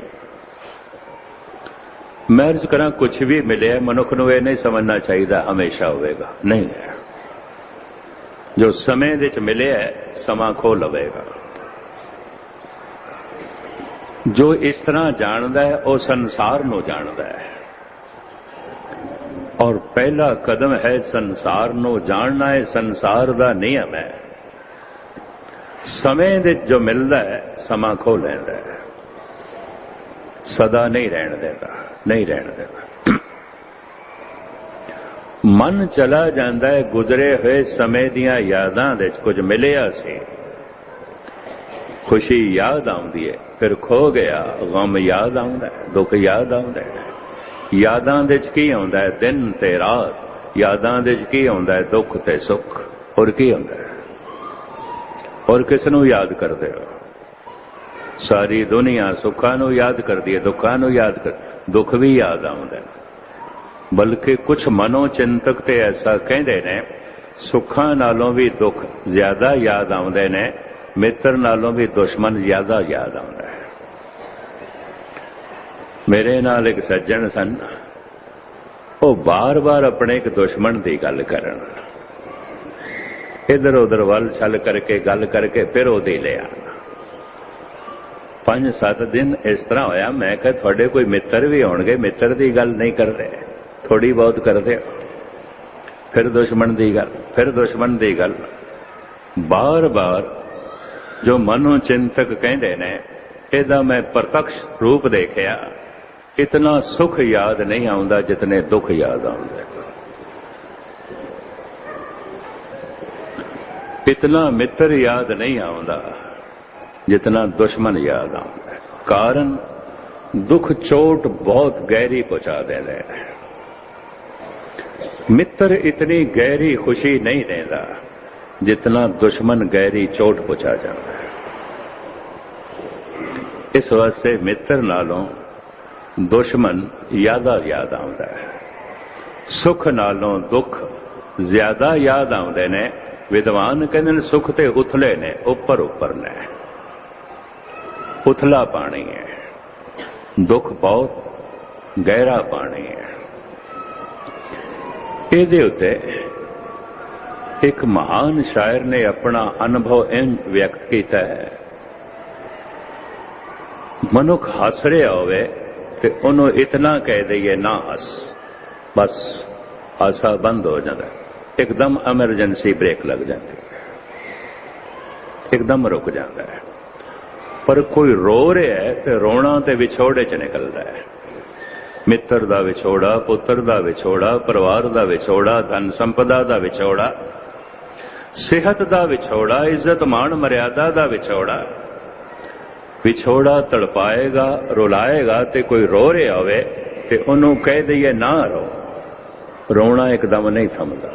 मैं अर्ज करा कुछ भी मिले मनुख नूं ये नहीं समझना चाहिए हमेशा होवेगा, नहीं है। जो समय दे च मिले है समा खो लवेगा। जो इस तरह जानदा है वह संसार नूं जानदा है, और पहला कदम है संसार नूं जानना है। संसार दा नियम है, समय दे जो मिलदा है समा खो लैंदा है, सदा नहीं रहन देता, नहीं रहन देता। मन चला जाता है गुजरे हुए समय दियां यादां दे कुछ मिलिया सी, खुशी याद आउंदी है, फिर खो गया, गम याद आउंदा है, दुख याद आउंदा है। यादां दे च की आउंदा है दिन ते रात, यादां दे च की आउंदा है दुख ते सुख, और की आउंदा है। और किस नूं याद करदे हो? सारी दुनिया सुखां नूं याद करदी है, दुखां नूं याद कर, दुख भी याद आउंदा है। बल्कि कुछ मनोचिंतक ते ऐसा कहते ने सुखां नालों भी दुख ज्यादा याद आउंदे ने, मित्र नालों भी दुश्मन ज्यादा याद आउंदा है। मेरे नाल एक सज्जन सन, वो बार बार अपने एक दुश्मन की गल करन, इधर उधर वल छल करके गल करके फिर ओदी ले आना। 5-7 दिन इस तरह होया, मैं कहा थोड़े कोई मित्र भी होणगे, मित्र की गल नहीं कर रहे, थोड़ी बहुत करते हो, फिर दुश्मन की गल, फिर दुश्मन की गल। बार बार जो मनोचिंतक कहते ने, इहदा मैं प्रत्यक्ष रूप देखिया, इतना सुख याद नहीं आउंदा जितने दुख याद आउंदे। इतना मित्र याद नहीं आउंदा जितना दुश्मन याद आउंदा। कारण दुख चोट बहुत गहरी पहुंचा देते हैं। मित्र इतनी गहरी खुशी नहीं देता जितना दुश्मन गहरी चोट पहुंचा जाता है। इस वास्ते मित्र नालों दुश्मन ज्यादा याद आउंदा है। सुख नालों दुख ज्यादा याद आउंदे ने। विद्वान कहते हैं सुख ते उथले ने, उपर उपर ने, उथला पानी है, दुख बहुत गहरा पानी है। ਇਹਦੇ ਉੱਤੇ एक महान शायर ने अपना अनुभव इंज व्यक्त किया है, मनुख हस रहा होवे ते उन्हों इतना कह दईए ना हस, बस हासा बंद हो जाता, एकदम एमरजेंसी ब्रेक लग जाती है, एकदम रुक जाता है। पर कोई रो रहा है तो रोना तो विछोड़े च निकलता है। मित्र दा विछोड़ा, पुत्र दा विछोड़ा, परिवार दा विछोड़ा, धन संपदा दा विछोड़ा, सेहत दा विछोड़ा, इज्जत मान मर्यादा दा विछोड़ा। विछोड़ा तड़पाएगा, रुलाएगा ते कोई रो रहा होवे ते उन्हों कह दईए ना रो, रोना एकदम नहीं थमदा।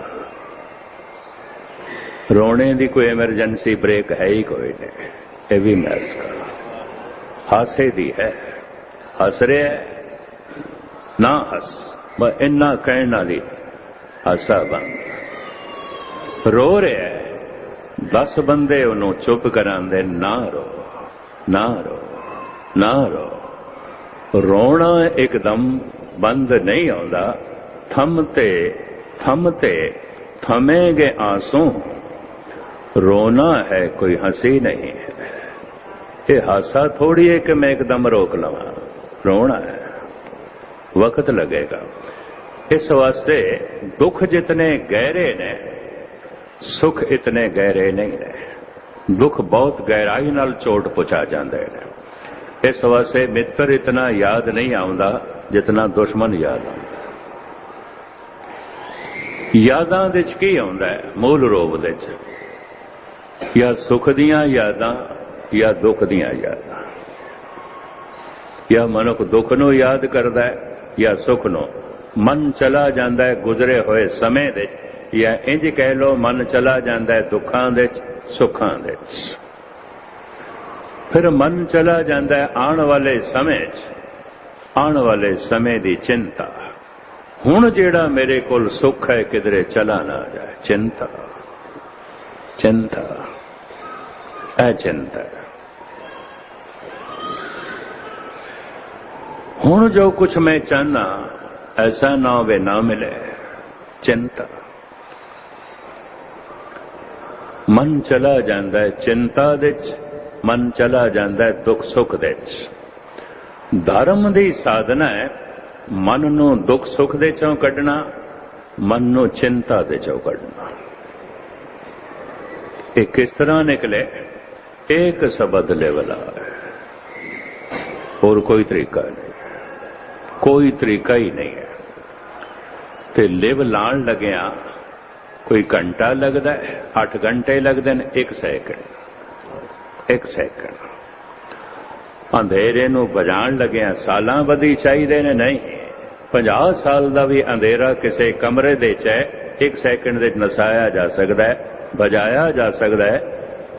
रोने की कोई एमरजेंसी ब्रेक है ही कोई नहीं। ये भी मैच कर हासे दी है, हस रहे है ना हस, बस इन्ना कहना दी हासा बंद। रो रहे है 10 बंदे उन्होंने चुप करांदे, ना रो ना रो ना रो। रोना एकदम बंद नहीं होता, थमते थमते थमेंगे आंसू। रोना है कोई हंसी नहीं है, ये हासा थोड़ी है कि मैं एकदम रोक लवा, रोना है, वक्त लगेगा। इस वास्ते दुख जितने गहरे ने सुख इतने गहरे नहीं ने। दुख बहुत गहराई नाल चोट पहुंचा जाते हैं। इस वास्ते मित्र इतना याद नहीं आउंदा जितना दुश्मन याद आउंदा। यादां दे च की आउंदा है मूल रूप दे च, या सुख दियां यादां या दुख दियां यादां। या मनुख दुख नूं याद करदा है या सुख नो मन चला जाता है गुजरे हुए समय दे, या इंज कह लो मन चला जाता है दुखां दे सुखां दे। फिर मन चला जाता है आने वाले समय आने वाले समय की चिंता, हुण जेड़ा मेरे कोल सुख है किधरे चला ना जाए, चिंता चिंता अचिंता। हुण जो कुछ मैं चाहना ऐसा ना वे ना मिले, चिंता। मन चला जाता है चिंता दे, मन चला जाता है दुख सुख दे। धर्म की साधना है मन नू दुख सुख दे चों कढ़ना, मन नू चिंता दे चों कढ़ना। ये किस तरह निकले? एक शब्द लेवला है, और कोई तरीका नहीं, कोई तरीका ही नहीं है। ते लिव लाण लग्या कोई घंटा लगता है, 8 घंटे लगते हैं, 1 सैकंड 1 सैकंड। अंधेरे नू बजाण लग्या सालां बधी चाहिए ने, नहीं 50 साल का भी अंधेरा किसी कमरे दे च 1 सैकंड दे नसाया जा सकता है, बजाया जा सकता है।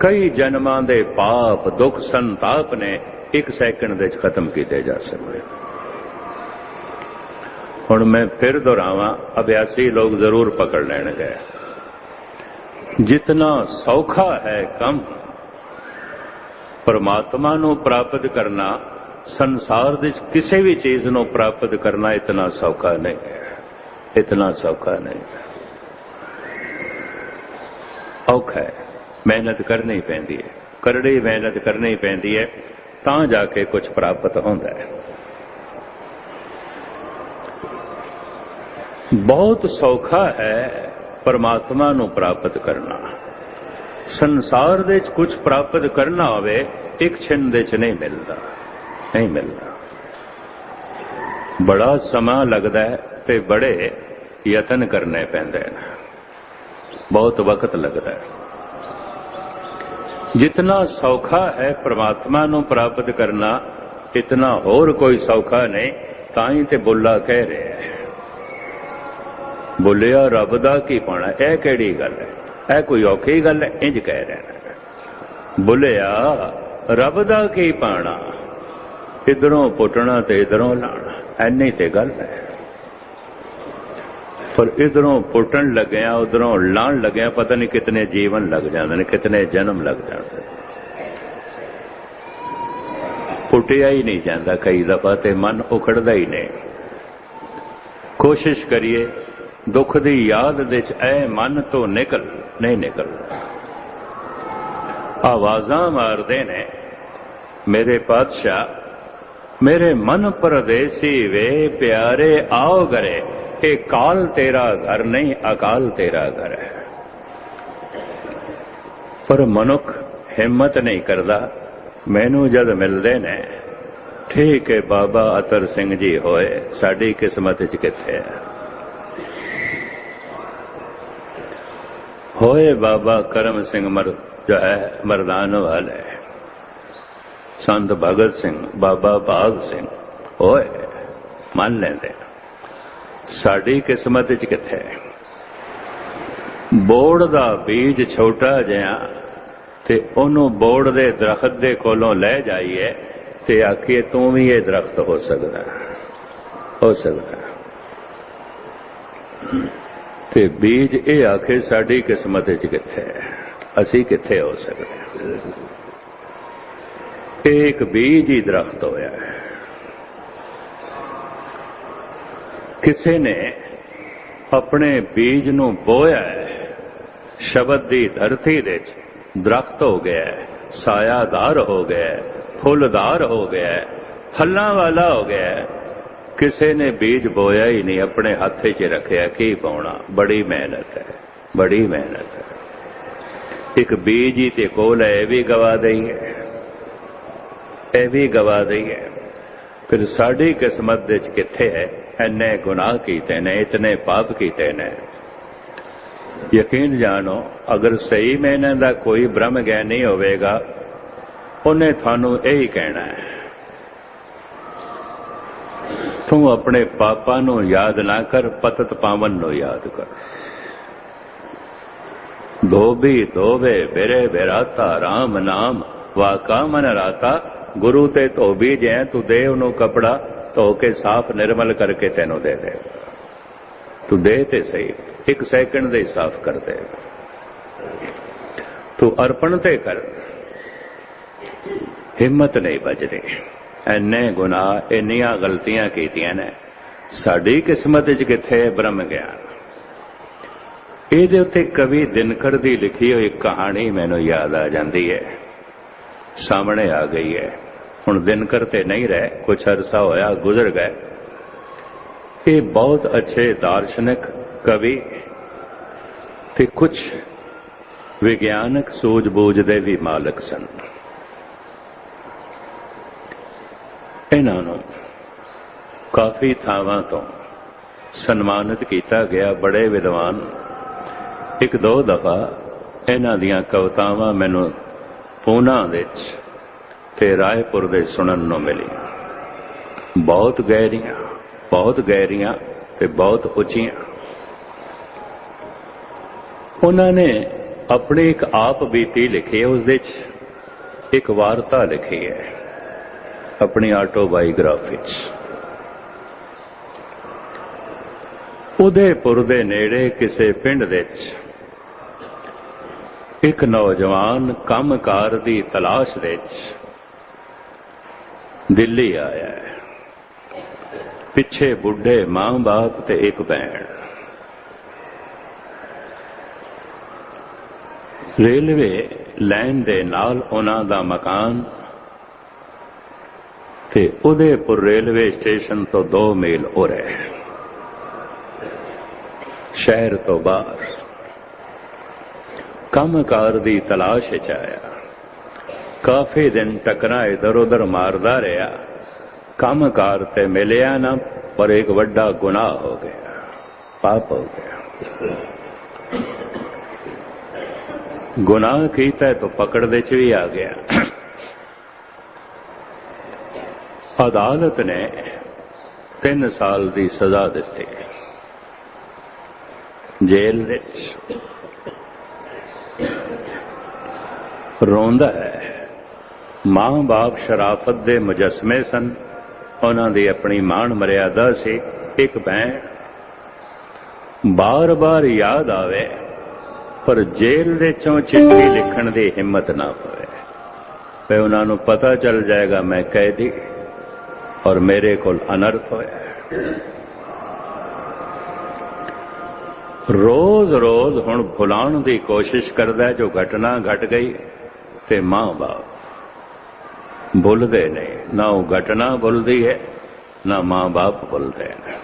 कई जन्मां दे पाप दुख संताप ने 1 सैकंड दे खत्म किए जा सकते। हुण मैं फिर दोहरावां, अभ्यासी लोग जरूर पकड़ लेंगे। जितना सौखा है कम परमात्मा नू प्राप्त करना, संसार दे किसी भी चीज नू प्राप्त करना इतना सौखा नहीं है, इतना सौखा नहीं है। औखा है, मेहनत करनी पैंदी है, करड़ी मेहनत करनी पैंदी है, तां जाके कुछ प्राप्त होंदा है। बहुत सौखा है परमात्मा नू प्राप्त करना। संसार दे कुछ प्राप्त करना होवे 1 छिन दे च नहीं मिलता, नहीं मिलता। बड़ा समा लगता है ते बड़े यतन करने पैंदे हैं, बहुत वक्त लगता है। जितना सौखा है परमात्मा नू प्राप्त करना, इतना होर कोई सौखा नहीं। ताई ते बुल्ला कह रहे हैं, बुलिया रब दा की पाना। यह केड़ी गल है? यह कोई औखी गल है? इंज कह रहे हैं, बुलिया रब दा की पाना, इधरों पुटना ते इधरों लाना, ऐनी ते गल है। पर इधरों पुटन लग्या उधरों लाण लग्या पता नहीं कितने जीवन लग जाते हैं, कितने जन्म लग जाते। पुटिया ही नहीं जाता कई दफा, ते मन उखड़ता ही नहीं। कोशिश करिए दुख दी याद दे ऐ मन तो निकल, नहीं निकलता। आवाज़ां मारदे ने मेरे पातशाह, मेरे मन परदेसी वे प्यारे आओ घरे, के काल तेरा घर नहीं अकाल तेरा घर है। पर मनुख हिम्मत नहीं करता। मैनू जद मिलते ने, ठीक है बाबा अतर सिंह जी होए, साड़ी किस्मत च किथे है। होए बाबा करम सिंह जो है मरदान वाले, संत भगत सिंह, बाबा भाग सिंह होए, मान लेंदे। साड़ी किस्मत च किथे? बोड़ दा बीज छोटा जिहा ते ओनू बोड़ दे दरख्त दे कोलों ले जाइए ते आखिए तू भी ये दरख्त हो सकता, हो सकता। ते बीज ये आखे साड़ी किस्मत च किथे है, असी किथे हो सकते। एक बीज ही दरख्त होया है। किसी ने अपने बीज नू बोया है, शब्द की धरती दे दरख्त हो गया है, सायादार हो गया है, फुलदार हो गया है, फलों वाला हो गया है। किसी ने बीज बोया ही नहीं, अपने हाथ च रखिया की पाउना। बड़ी मेहनत है, बड़ी मेहनत है। एक बीज ही ते कोल है, यह भी गवा देंगे, यह भी गवा देंगे। फिर साड़ी किस्मत दे किथे है? इन्ने गुनाह कीते ने, इतने पाप कीते ने। यकीन जानो, अगर सही मैने दा कोई ब्रह्म ज्ञानी होवेगा, उन्हें थानू यही कहना है। तू अपने पापा नू याद ना कर, पतत पावन नू याद कर। धोबी धोवे बिरे बिराता, राम नाम वाका मन राता। गुरु ते धोबी जै, तू दे उन्हों कपड़ा धो के साफ निर्मल करके तेनों दे दे। तू दे ते सही, 1 सैकंड दे साफ कर दे। तू अर्पण ते कर, हिम्मत नहीं बजदी। इन्ने गुनाह इन्नियां गलतियां कीतियां ने, साडी किस्मत च किथे ब्रह्म ज्ञान। ਇਹਦੇ ਉੱਤੇ कवि दिनकर ਦੀ लिखी हुई कहानी मैनू याद आ जाती है, सामने आ गई है। हुण दिनकर ते नहीं रहे, कुछ अरसा होया गुजर गए। ये बहुत अच्छे दार्शनिक कवि ते कुछ विज्ञानक सूझबूझ दे भी मालक सन। इन्हां नूं काफ़ी थावां तो सन्मानित किया गया, बड़े विद्वान। 1-2 दफा इन्हां दियां कवितावां मैनू पूना विच ते रायपुर दे सुनन नूं मिलीਆਂ। बहुत गहरियां ते बहुत उच्चियां। उन्होंने अपनी एक आप बीती लिखी है, उस दे एक वार्ता लिखी है अपनी आटोबायोग्राफी च। उदयपुर दे नेड़े किसी पिंड विच एक नौजवान कामकार दी तलाश विच दिल्ली आया है। पिछे बुढ़े मां बाप ते एक भैन। रेलवे लाइन दे नाल उन्हां दा मकान ते उदयपुर रेलवे स्टेशन तो 2 मील उरे, शहर तो बाहर। कामकार दी तलाश च आया, काफी दिन टकरा इधर उधर मारदा रहा। कामकार ते मिलिया ना, पर एक वड्डा गुनाह हो गया, पाप हो गया। गुनाह कीता तो पकड़ दे च भी आ गया। अदालत ने 3 साल की सजा दी जेल विच। रोंदा है। मां बाप शराफत दे मुजस्मे सन, उन्हां दी अपनी मान मर्यादा सी। एक भैन बार बार याद आवे, पर जेल दे चों चिट्ठी लिखण दी हिम्मत ना होवे। फिर उन्हां नूं पता चल जाएगा मैं कैदी और मेरे कोल अनर्थ होया। रोज रोज हुण भुलाण दी कोशिश करदा है जो घटना घट गई, ते मां बाप भुलदे नहीं। ना वो घटना भुलदी है, ना मां बाप भुलदे हैं।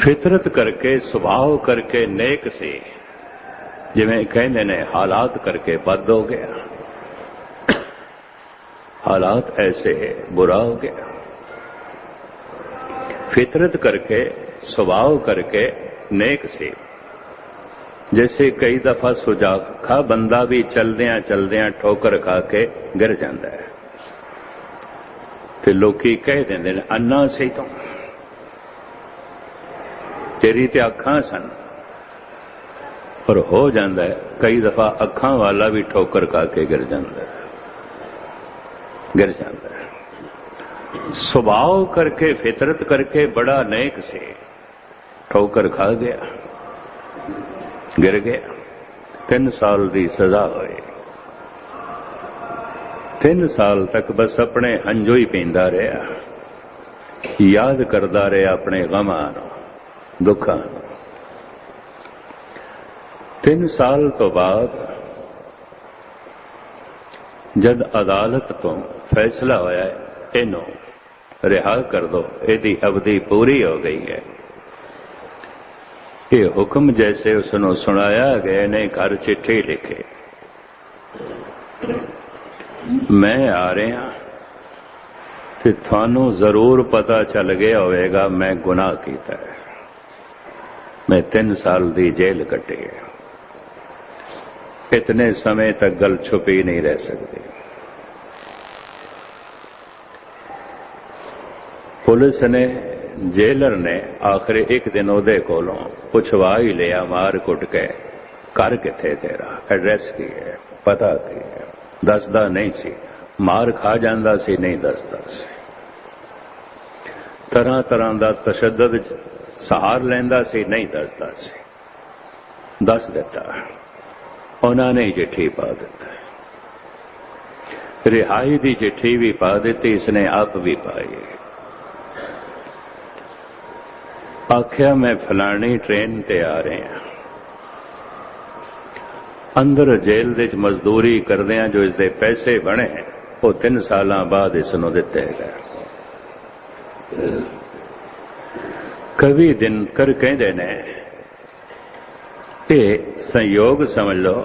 फितरत करके सुभाव करके नेक से, जिवें कहंदे ने हालात करके बद हो गया। हालात ऐसे बुरा हो गया। फितरत करके स्वभाव करके नेक से। जैसे कई दफा सुजाखा बंदा भी चलदियां चलदियां ठोकर खा के गिर जाता है, तो लोकी कह देंदे ने अन्ना सही तो तेरी ते अखां सन, पर हो जाता है कई दफा अखां वाला भी ठोकर खा के गिर जाता है। स्वभाव करके फितरत करके बड़ा नेक से, ठोकर खा गया, गिर गया। 3 साल की सजा हुई। 3 साल तक बस अपने हंजू ही पींदा रहा, याद करदा रहा अपने गमां नूं, दुखां नूं। 3 साल तो बाद जद अदालत तो फैसला होया इनू रिहा कर दो, इहदी अवधि पूरी हो गई है, ये हुक्म जैसे उसनों सुनाया गया ने घर चिट्ठी लिखे, मैं आ रहा ते थानू जरूर पता चल गया होगा मैं गुनाह किया है, मैं 3 साल की जेल कटी है। इतने समय तक गल छुपी नहीं रह सकती। पुलिस ने जेलर ने आखिर एक दिन उहदे कोलों पुछवा ही लिया मार कुट के, घर किथे तेरा, एड्रैस की है, पता की है, दसदा नहीं सी, मार खा जांदा सी, नहीं दसदा सी, तरह तरह का तशद्दद सहार लैंदा सी, नहीं दसदा सी, दस दिता, उन्होंने चिट्ठी पा दिता, रिहाई की चिट्ठी भी पा दी, इसने आप भी पाई। आख्या मैं फलानी ट्रेन ते आ रहे हैं, अंदर जेल दे मजदूरी करदे जो इसके पैसे बने वो 3 साल बाद इसनों दिते गए। कवि दिनकर कहते ने कि संयोग समझ लो,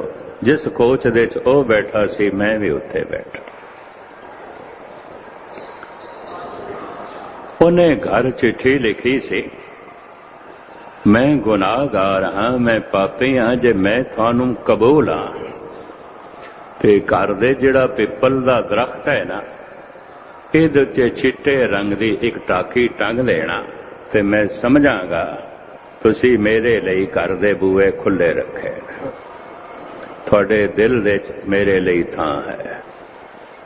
जिस कोच दे ओ बैठा सी मैं भी उत्थे बैठा। उन्हें घर चिट्ठी लिखी सी, मैं गुनाहगार हाँ, मैं पापी हाँ, जे मैं थानू कबूल हाँ ते घर दे जिहड़ा पिपल दा दरख्त है ना, इहदे च चिट्टे रंग दी एक टाकी टंग लेना ते मैं समझांगा तुसी मेरे लिए घर दे बूहे खुले रखे, थोड़े दिल दे मेरे लिए थां है,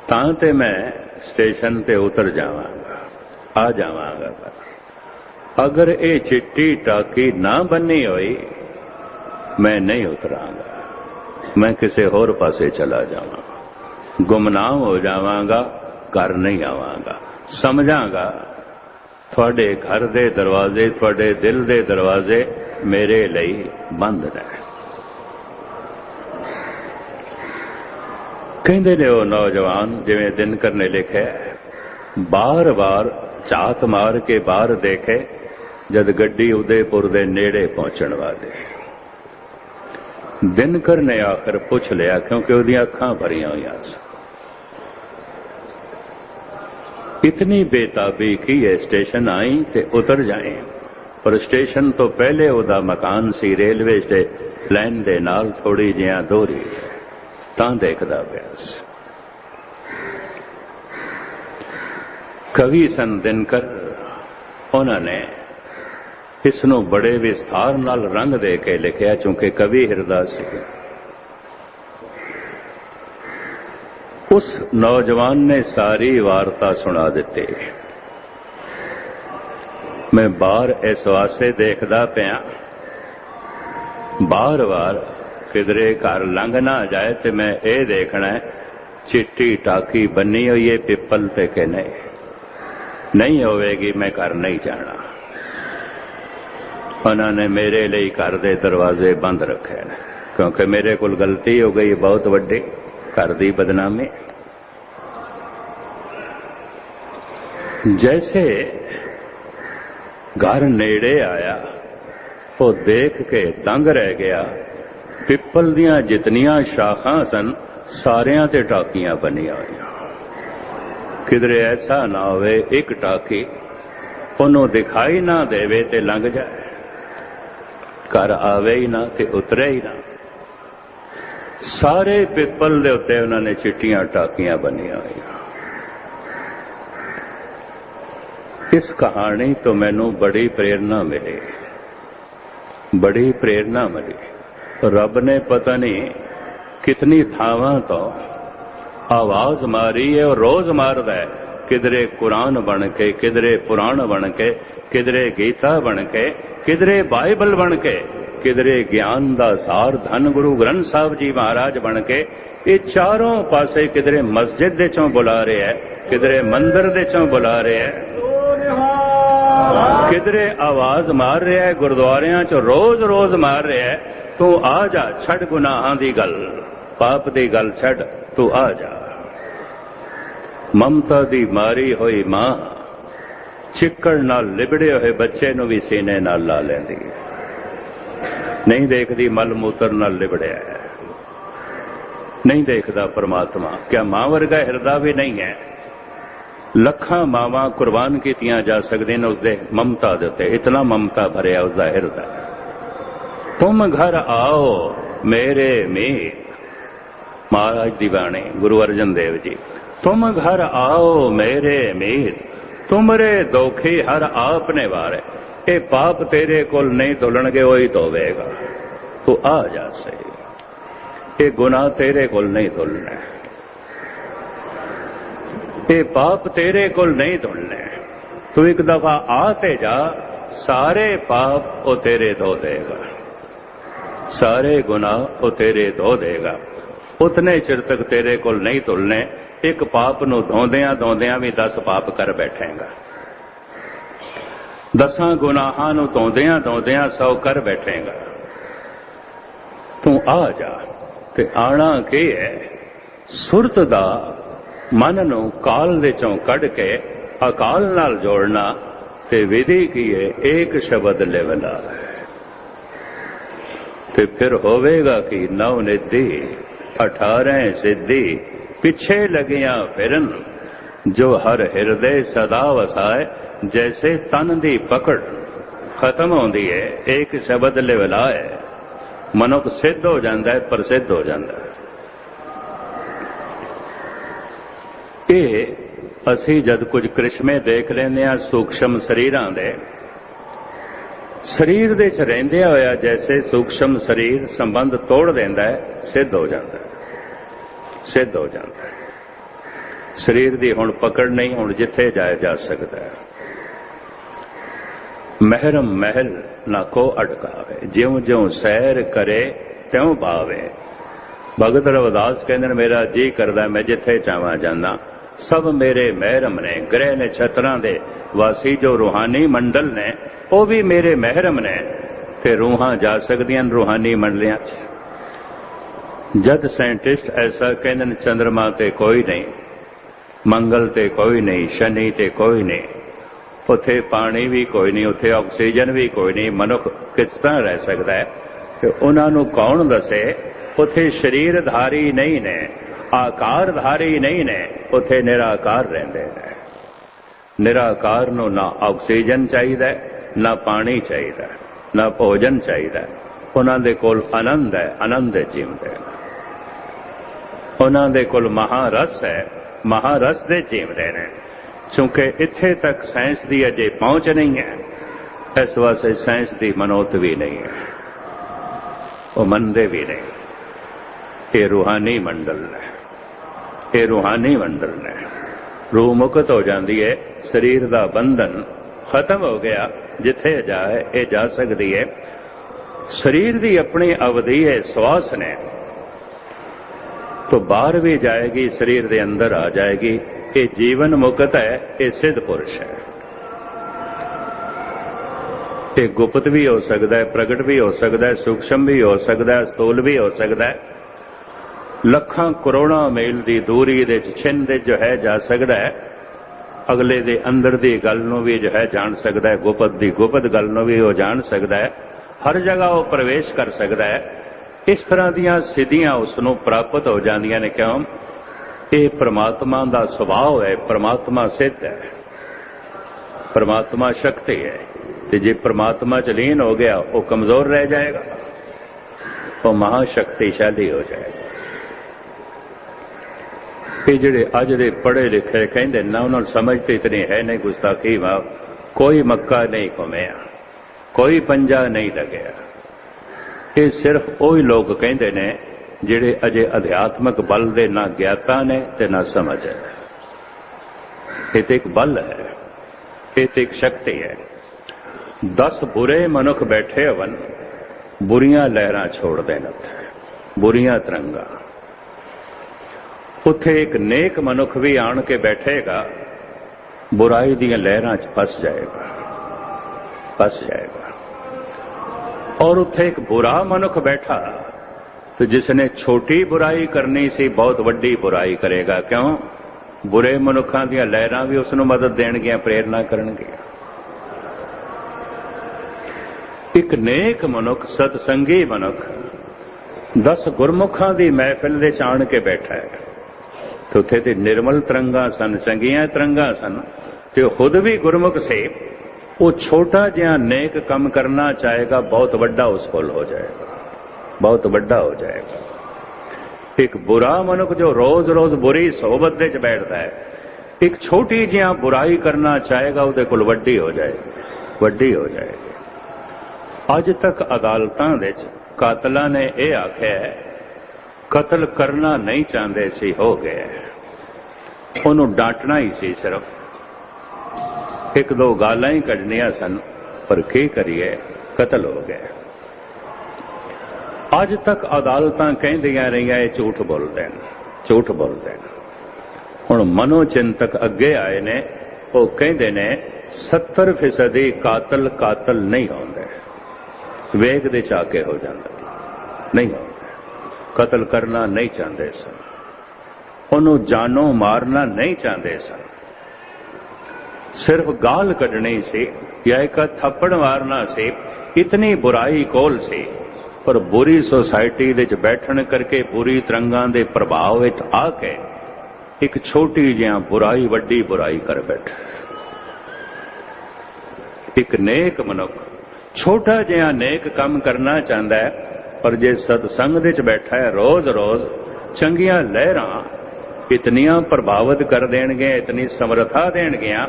तां ते मैं स्टेशन ते उतर जावांगा, आ जावांगा। अगर ये चिट्टी टाकी ना बनी हुई मैं नहीं उतरांगा, मैं किसी होर पासे चला जावांगा, गुमनाम हो जावांगा, घर नहीं आवांगा, समझांगा थोड़े घर दे दरवाजे, थोड़े दिल दे दरवाजे मेरे लिए बंद ने। कहते ने वो नौजवान जिवें दिनकर ने लिखे, बार बार झात मार के बाहर देखे जद गड्डी उदयपुर दे नेड़े पहुंचण वाले। दिनकर ने आखिर पूछ लिया, क्योंकि उहदी अखां भरियां होईयां सन, इतनी बेताबी की है स्टेशन आई ते उतर जाए, पर स्टेशन तो पहले उहदा मकान सी रेलवे से लाइन दे नाल थोड़ी जिहा दूरी, तां देखदा पिया सी। कवि सन दिनकर, उन्होंने इसनों बड़े विस्तार नाल रंग दे के लिखिया, चूंकि कवि हिरदा सी। उस नौजवान ने सारी वार्ता सुना दी। मैं बाहर इस वास्ते देखदा पिया, बार बार किधरे घर लंघ ना जाए तो मैं ये देखना है चिट्टी टाकी बनी हुई है पिपल पे के नहीं होवेगी, मैं घर नहीं जाना। उन्होंने मेरे लिए घर दे दरवाजे बंद रखे, क्योंकि मेरे को गलती हो गई बहुत वड्डी, घर दी बदनामी। जैसे घर नेड़े आया वो देख के दंग रह गया, पिपल दियां जितनियां शाखां सन सारियां ते टाकियां बनिया हुई, किधरे ऐसा ना होवे एक टाकी उन्हों दिखाई ना देवे ते लंघ जाए, घर आवे ही ना ते उतरे ही ना। सारे पिपल दे उत्ते उन्होंने चिट्टियां टाकियां बनिया हुई। इस कहानी तो मैनू बड़ी प्रेरणा मिली, बड़ी प्रेरणा मिली। रब ने पता नहीं कितनी थावां तो आवाज मारी है और रोज मारदा है, किधरे कुरान बन के, किधरे पुराण बन के, किधरे गीता बन के, किधरे बाइबल बन के, किधरे ज्ञान दा सार धन गुरु ग्रंथ साहब जी महाराज बन के, ये चारों पासे किधरे मस्जिद दे चों बुला रहे है, किधरे मंदिर दे चों बुला रहे है, किधरे आवाज मार रहा है गुरुद्वारियां चो, रोज रोज मार रहा है, तू आ जा, छड़ गुनाहां दी गल, पाप दी गल छड़, तू आ जा। ममता दी मारी हुई मां चिक्कड़ नाल लिबड़े हुए बच्चे नूं भी सीने नाल ला लैंदी, नहीं देखदी मल मूत्र नाल लिबड़िया है, नहीं देखदा परमात्मा। क्या मां वर्गा हिरदा भी नहीं है? लखां मावां कुर्बान कीतियां जा सकदियां ने उसदे ममता दे उत्ते, इतना ममता भरिया उसदा हिरदा। तुम घर आओ मेरे मीत, महाराज दीवाने गुरु अर्जन देव जी, तुम घर आओ मेरे मीत, तुमरे दोखी हर आपने वारे, ये पाप तेरे कोल नहीं धुलणगे वही धोवेगा। तू आ जा सही, ये गुनाह तेरे कोल नहीं धुलने, ये पाप तेरे कोल नहीं धुलने। तू एक दफा आते जा, सारे पाप वो तेरे धो देगा, सारे गुनाह वो तेरे धो देगा। उतने चिर तक तेरे कोल नहीं धुलने। एक पाप नूं धोंदियां धोंदियां भी 10 पाप कर बैठेगा, 10 गुनाहां नूं धोंदियां धोंदियां 100 कर बैठेगा। तू आ जा। ते आना की है, सुरत दा मन नूं काल दे चों कढ के अकाल नाल जोड़ना। ते विधि की है, एक शब्द लेवला है। ते फिर होवेगा कि 9 निधि 18 सिद्धि, पिछे लगियां फिरन जो हर हृदय सदा वसाए। जैसे तन दी पकड़ खत्म होंदी है, एक शब्द लिवला है, मनुख सिद्ध हो जाता है, प्रसिद्ध हो जाता है। ये असी जद कुछ करिश्मे देख लेंदे आ सूक्ष्म शरीरां दे, शरीर दे च रहिंदे होया जैसे सूक्ष्म शरीर संबंध तोड़ देंदा है, सिद्ध हो जाता है, सिद्ध हो जाता है। शरीर दी हुण पकड़ नहीं, हुण जिथे जाया जा सकता है। महरम महल ना को अटकावे, ज्यों ज्यों सैर करे त्यों भावे। भगत रविदास कहते हैं, मेरा जी करदा मैं जिथे चाहवां जाना। सब मेरे महरम ने, ग्रह ने छत्रां दे वासी जो रूहानी मंडल ने, वो भी मेरे महरम ने। ते रूहां जा सकदियां रूहानी मंडलियां। जद साइंटिस्ट ऐसा कहते हैं, चंद्रमा ते कोई नहीं, मंगल ते कोई नहीं, शनि ते कोई नहीं, उत्थे पानी भी कोई नहीं, उत्थे ऑक्सीजन भी कोई नहीं, मनुख किस तरह रह सकता है? तो उन्होंने कौन दसे? उत्थे शरीरधारी नहीं ने, आकारधारी नहीं ने, उत्थे निराकार रहंदे ने। निराकार नूं ना ऑक्सीजन चाहिए, ना पानी चाहिए, ना भोजन चाहिए। उन्हां दे कोल आनंद है, आनंद जीवदे ने। उन्हां दे कोल महारस है, महारस दे जीवदे ने। चूंकि इत्थे तक साइंस की अजे पहुंच नहीं है, इस वास्ते साइंस की मनोत भी नहीं है, वो मनते भी नहीं। ये रूहानी मंडल है, ये रूहानी मंडल ने। रूह मुक्त हो जाती है, शरीर का बंधन खत्म हो गया, जिथे जाए ये जा सकती है। शरीर की अपनी अवधि है, श्वास ने, तो बाहर भी जाएगी, शरीर के अंदर आ जाएगी। ये जीवन मुक्त है, ये सिद्ध पुरुष है। ये गुप्त भी हो सकता है, प्रगट भी हो सकता है, सूक्ष्म भी हो सकता है, स्थूल भी हो सकता है। लखां करोड़ां मील की दूरी दे छिन दे जो है जा सकता है। अगले दे अंदर की गल नूं भी जो है जान सकता है, गुप्त की गुप्त गल नूं भी वो जान सकता है। हर जगह वो प्रवेश कर सकता है। इस तरह दीयां सिद्धियां उसनूं प्राप्त हो जांदियां ने। क्यों? ये परमात्मा का सुभाव है, परमात्मा सिद्ध है, परमात्मा शक्ति है। तो जे परमात्मा च लीन हो गया, वो कमजोर रह जाएगा, वो महाशक्तिशाली हो जाएगा। ये जिहड़े अज दे पढ़े लिखे कहंदे ना, उन्होंने समझते इतनी है नहीं, गुस्ताखी मां। कोई मक्का नहीं घुमिया, कोई पंजा नहीं लगया। ये सिर्फ वही लोग कहंदे ने जिहड़े अजे अध्यात्मक बल दे ना ज्ञाता ने ते ना समझ है। ये तो एक बल है, ये तो एक शक्ति है। 10 बुरे मनुख बैठे हवन, बुरियां लहरां छोड़ देन, बुरियां तरंगा। उत्थे एक नेक मनुख भी आन के बैठेगा, बुराई दी लहरां च फस जाएगा, फस जाएगा। और उत्थे एक बुरा मनुख बैठा, तो जिसने छोटी बुराई करनी सी, बहुत वड्डी बुराई करेगा। क्यों? बुरे मनुखों दी लहरां भी उसनूं मदद देणगियां, प्रेरणा करनगियां। एक नेक मनुख, सतसंगी मनुख 10 गुरमुखां दी महफिल दे आण के बैठा है, तो उत्थे ते निर्मल तरंगा सन, चंगियां तरंगा सन, ते खुद भी गुरमुख से। वो छोटा जिहा नेक काम करना चाहेगा, बहुत बड़ा उस कोल हो जाएगा, बहुत बड़ा हो जाएगा। एक बुरा मनुख जो रोज रोज बुरी सोबत दे च बैठता है, एक छोटी जिहा बुराई करना चाहेगा उहदे कोल वड्डी हो जाएगी, वड्डी हो जाएगी। अज तक अदालतां विच कातलां ने यह आख्या है कतल करना नहीं चाहते सी, हो गया, उन्हों डांटना ही सी, सिर्फ एक दो गालां ही कढ़नियां सन, पर की करिए कतल हो गया। अज तक अदालतां कहदियां रहियां ये झूठ बोलते हैं, झूठ बोलते हैं। हुण मनोचिंतक अगे आए ने, वो कहते ने 70% कातल कातल नहीं होंदे, वेग दे चाके हो जाते नहीं होंदे, कतल करना नहीं चाहते सन, उन्हों जानों मारना नहीं चाहते सन, सिर्फ गाल कढ़नी सी या एक थप्पड़ मारना सी, इतनी बुराई कोल सी। पर बुरी सोसाइटी विच बैठण करके बुरी तरंगां दे प्रभाव विच आके एक छोटी जिहा बुराई वड्डी बुराई कर बैठे। एक नेक मनुख छोटा जिहा नेक काम करना चाहता है, पर जे सत्संग विच बैठा है रोज रोज चंगियां लहरां इतनियां प्रभावित कर देणगियां, इतनी समर्था देणगियां,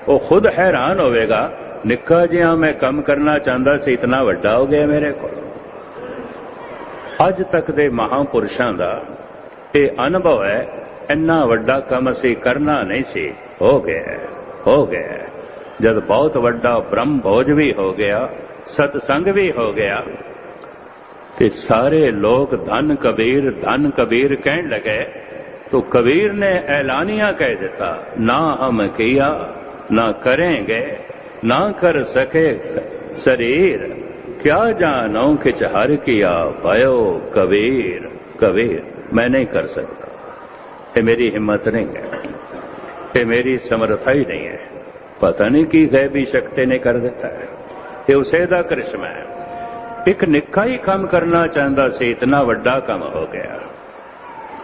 वो खुद हैरान होवेगा, निक्का जिहा मैं काम करना चाहता सी, इतना वड्डा हो गया मेरे को। अज तक दे महापुरुषों का यह अनुभव है, इन्ना वड्डा काम असी करना नहीं सी, हो गया, हो गया। जब बहुत वड्डा ब्रह्म भोज भी हो गया, सत्संग भी हो गया, तो सारे लोग धन कबीर कहने लगे, तो कबीर ने ऐलानिया कह दिता, ना हम किया ना करेंगे, ना कर सके शरीर, क्या जानो किच हर किया भयो कबीर। कबीर मैं नहीं कर सकता, ये मेरी हिम्मत नहीं है, ये मेरी समर्था ही नहीं है, पता नहीं की गैबी शक्ति ने कर देता है, ये उसे दा करिश्मा है। एक निक्का ही काम करना चाहता सी, इतना वड्डा काम हो गया।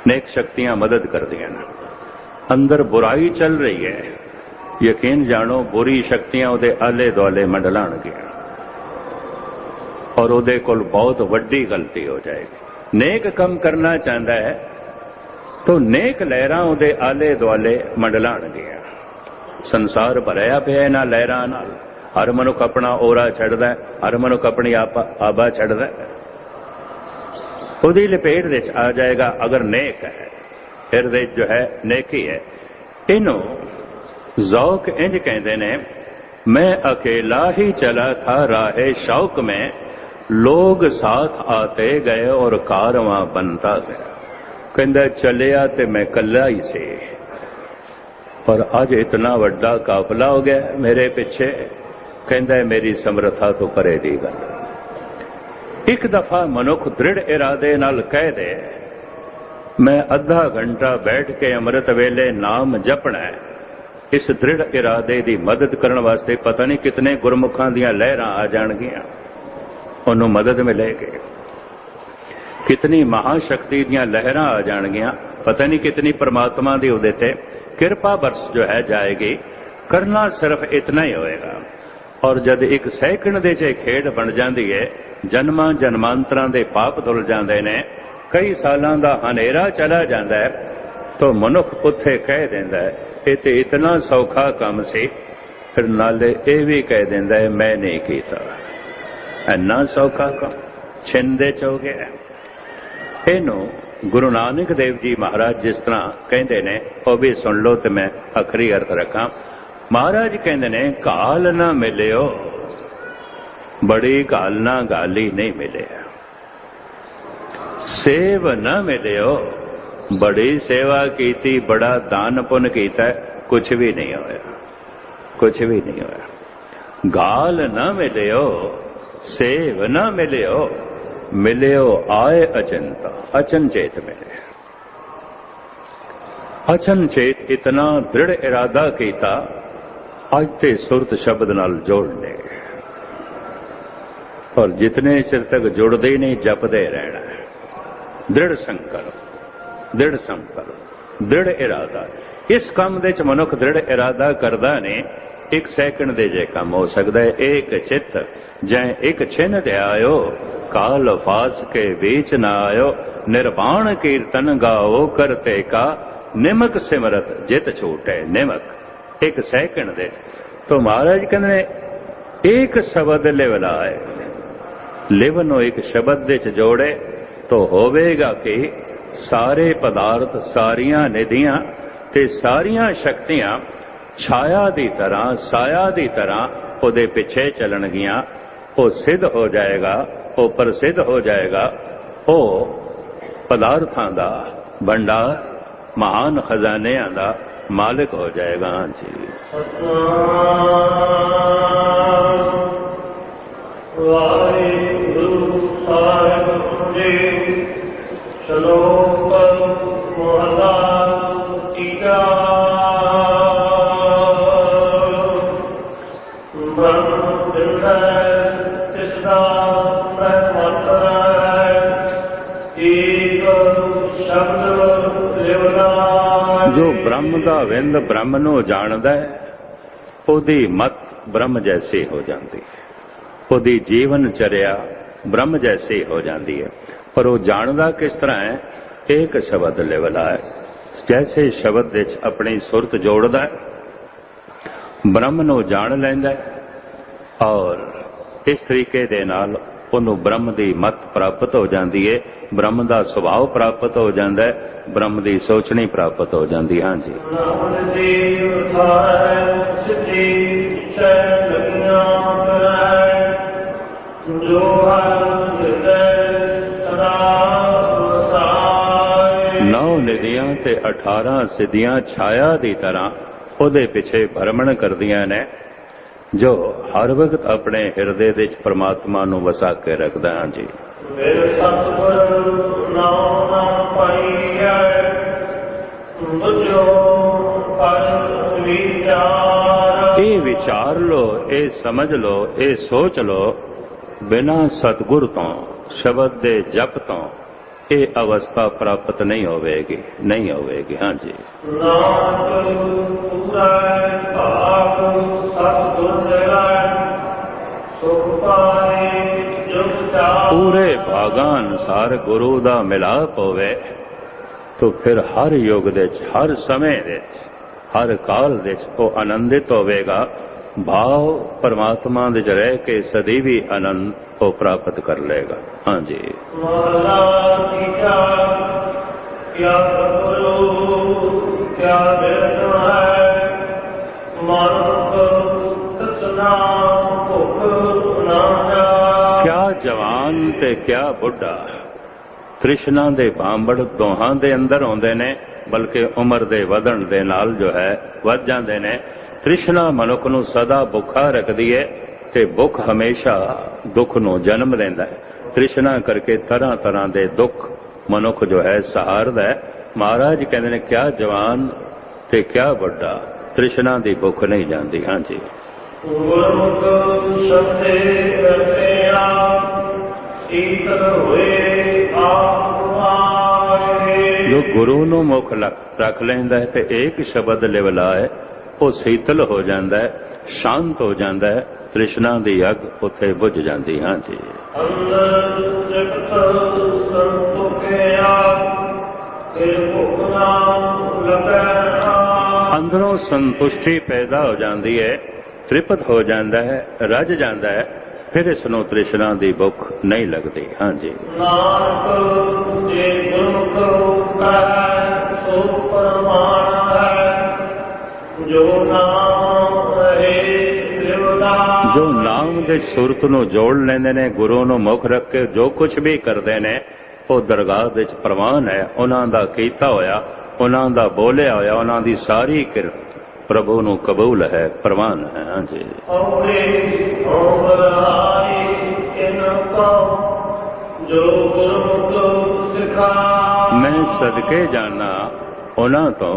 नेक शक्तियां मदद कर दिया ना, अंदर बुराई चल रही है, यकीन जानो बुरी शक्तियां उहदे आले दुआले मंडलाणगियां और उहदे कोल बहुत वड्डी गलती हो जाएगी। नेक काम करना चाहता है तो नेक लहरां उहदे आले दुआले मंडलाणगियां। संसार भरिया पिया इन्हां लहरां नाल, हर मनुख अपना ओरा छड्डदा है, हर मनुख अपनी आबा छड्डदा है, उहदी लपेट विच आ जाएगा अगर नेक है, हिरदे जो है नेकी है। इन्हों ज़ौक इंज कहते ने, मैं अकेला ही चला था राहे शौक में, लोग साथ आते गए और कारवां बनता गया। कहंदा चलिया ते मैं कल्ला ही से, पर अज इतना वड्डा काफिला हो गया मेरे पिछे, कहंदा मेरी समर्था तो परे दी गल। एक दफा मनुख दृढ़ इरादे नाल कह दे, मैं अद्धा घंटा बैठ के अमृत वेले नाम जपना है, इस दृढ़ इरादे की मदद करने वास्ते पता नहीं कितने गुरमुखां दियां लहरां आ जाणगियां, उन्होंने मदद मिलेगी। कितनी महाशक्ति दियां लहरां आ जाणगियां, पता नहीं कितनी परमात्मा की उहदे ते कृपा बरस जो है जाएगी। करना सिर्फ इतना ही होएगा, और जब एक सैकड़ दे च खेड बन जाती है, जन्मां जन्मांतरां दे पाप धुल जाते हैं, कई सालां दा हनेरा चला जाता है, तो मनुख उत्थे कह देंदा है ये तो इतना सौखा काम से, फिर नाले ये भी कह देंदा है मैं नहीं कीता, इन्ना सौखा काम छिंदे च हो गया। इनू गुरु नानक देव जी महाराज जिस तरह कहते ने, वह भी सुन लो तो मैं आखिरी अर्थ रखा। महाराज कहते ने, घाल ना मिलियो बड़ी घाल ना गाली नहीं मिले, सेव न मिलियो बड़ी सेवा की, बड़ा दान पुण्य कीता, कुछ भी नहीं होया, कुछ भी नहीं होया। गाल न मिलियो सेव न मिलियो, मिलियो आए अचिंता, अचनचेत मिले। अचनचेत इतना दृढ़ इरादा कीता, अज ते सुरत शब्द नाल जोड़ने, और जितने सिर तक जुड़ते ही नहीं जपते रहना है। दृढ़ संकल्प, दृढ़ संकल्प, दृढ़ इरादा, इस काम दे च मनुख दृढ़ इरादा करदा ने, एक सैकंड दे जे काम हो सकता है। एक चित्त जै एक छिन दे आयो, काल फास के बीच न आयो, निर्वाण कीर्तन गाओ करते का, निमक सिमरत जित छूटे। निमक एक सैकंड दे तो महाराज कहते एक शब्द लिवलाए, लिवनो एक शब्द दे जोड़े तो होवेगा कि सारे पदार्थ, सारियां निधियां ते सारियां शक्तियां छाया दी तरह, साया दी तरह ओदे पिछे चलणगियां। वो सिद्ध हो जाएगा, वो प्रसिद्ध हो जाएगा, वो पदार्थां दा भंडार, महान खजानियां दा मालिक हो जाएगा। हाँ जी, वाहिगुरु साहिब जी। श्लोक मोहला तीजा। ब्रह्म बिन तिसदा महमत है, एक शब्द लिवला। जो ब्रह्म का विंद ब्रह्म नूं जाणदा है, ओदी मत ब्रह्म जैसी हो जाती है, ओदी जीवन चर्या ब्रह्म जैसी हो जाती है। पर वो जानदा किस तरह है? एक शब्द लिवला है। जैसे शब्द विच अपनी सुरत जोड़दा है, ब्रह्म नूं जान लैंदा है और इस तरीके दे नाल उन्होंने ब्रह्म की मत प्राप्त हो जाती है, ब्रह्म का सुभाव प्राप्त हो जाता है, ब्रह्म की सोचनी प्राप्त हो जाती। हाँ जी, नौ निधियां ते 18 सिद्धियां छाया की तरह उहदे पिछे भरमण करदियां ने, जो हर वक्त अपने हिरदे विच परमात्मा नूं वसा के रखदा। हाँ जी, ये विचार लो, ये समझ लो, ये सोच लो, बिना सतगुर तो, शब्द दे जप तो ये अवस्था प्राप्त नहीं होवेगी, नहीं होवेगी। हाँ जी, पूरे भागां अनुसार गुरु दा मिलाप होवे तो फिर हर युग दे, हर समय दे, हर काल दे वो आनंदित होवेगा। भाव परमात्मा दे रह के सदैवी आनंद को प्राप्त कर लेगा। हाँ जी, क्या जवान ते क्या बुढ़ा तृष्णा दे भांबड़ दोहां दे अंदर आउंदे ने, बल्कि उम्र दे वधण दे नाल जो है वध जांदे ने। तृष्णा मनुख नूं सदा भुखा रखदी है ते भुख हमेशा दुख नूं जन्म देंदा है। तृष्णा करके तरह तरह दे दुख मनुख जो है सहारदा है। महाराज कहते ने क्या जवान ते क्या बुढ़ा तृष्णा दी भुख नहीं जाती। हाँ जी, जो गुरु नूं मुख रख लैंदा है ते एक शब्द लिवलाए, वो शीतल हो जाता है, शांत हो जाता है, तृष्णा दी अग उत्थे बुझ जाती। हाँ जी, अंदरों संतुष्टि पैदा हो जाती है, तृप्त हो जाता है, रज जाता है, फिर इसनों तृष्णा दी भुख नहीं लगती। हाँ जी, जो नाम दे सुरत नूं जोड़ लेंदे ने, गुरु नूं मुख रख के जो कुछ भी करते ने, वो दरगाह विच प्रवान है। उन्हां दा कीता होया, उन्हां दा बोलिया होया, उन्हां दी सारी किरत प्रभु नूं कबूल है, प्रवान है। हाँ जी, मैं सदके जाना उन्हां तो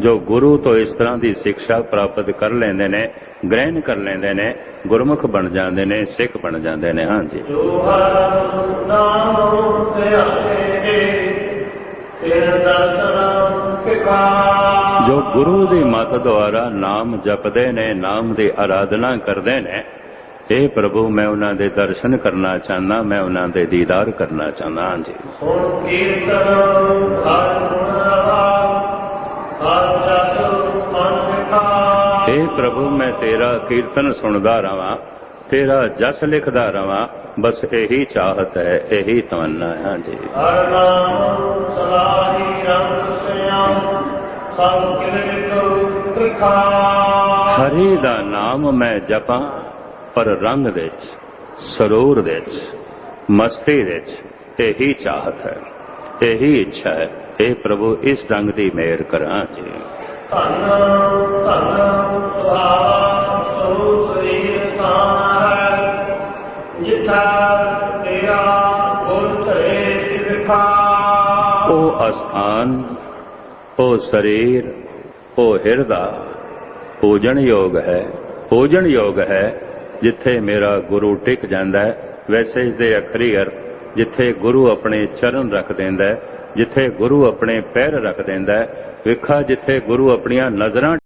जो गुरु तो इस तरह की शिक्षा प्राप्त कर लेंदे ने, ग्रहण कर लेंदे ने, गुरमुख बन जाते ने, सिख बन जाते ने। हाँ जी, जो गुरु की मत द्वारा नाम जपदे ने, नाम की आराधना करते ने, हे प्रभु मैं उन्हों के दर्शन करना चाहना, मैं उन्हों के दीदार करना चाहना। हाँ जी, ਹਰ ਜਸ ਮਨ ਵਿਖਾਰ हे प्रभु मैं तेरा कीर्तन सुनदा रवां, तेरा जस लिखदा रवां, बस यही चाहत है, यही तमन्ना है जी। ਹਰ ਨਾਮ ਸਲਾਹੀ ਰੰਗ ਸਿਆਮ ਸਭ ਕਿਲੇ ਵਿਖਾਰ हरि दा नाम मैं जपां, पर रंग विच सरूर विच मस्ती विच यही चाहत है, यही इच्छा है। हे प्रभु इस रंग दी मेहर करां जी। ਧਨ ਧਨ ਸੁਹਾਵਾ ਸੋ ਸਰੀਰ ਸਾਨ ਹੈ ਜਿਥਾ ਤੇਰਾ ਗੁਰ ਧਰੇ ਵਿਖਾਰ ਉਹ ਅਸਥਾਨ, ਉਹ ਸਰੀਰ, ਉਹ ਹਿਰਦਾ ਪੂਜਣਯੋਗ ਹੈ, ਪੂਜਣਯੋਗ ਹੈ ਜਿੱਥੇ ਮੇਰਾ ਗੁਰੂ ਟਿਕ ਜਾਂਦਾ ਹੈ। ਵੈਸੇ ਇਸ ਦੇ ਅਖਰੀ ਅਰਥ ਜਿੱਥੇ ਗੁਰੂ ਆਪਣੇ ਚਰਨ ਰੱਖ ਦਿੰਦਾ ਹੈ, ਜਿੱਥੇ ਗੁਰੂ ਆਪਣੇ ਪੈਰ ਰੱਖ ਦਿੰਦਾ ਹੈ, ਵੇਖਾ ਜਿੱਥੇ ਗੁਰੂ ਆਪਣੀਆਂ ਨਜ਼ਰਾਂ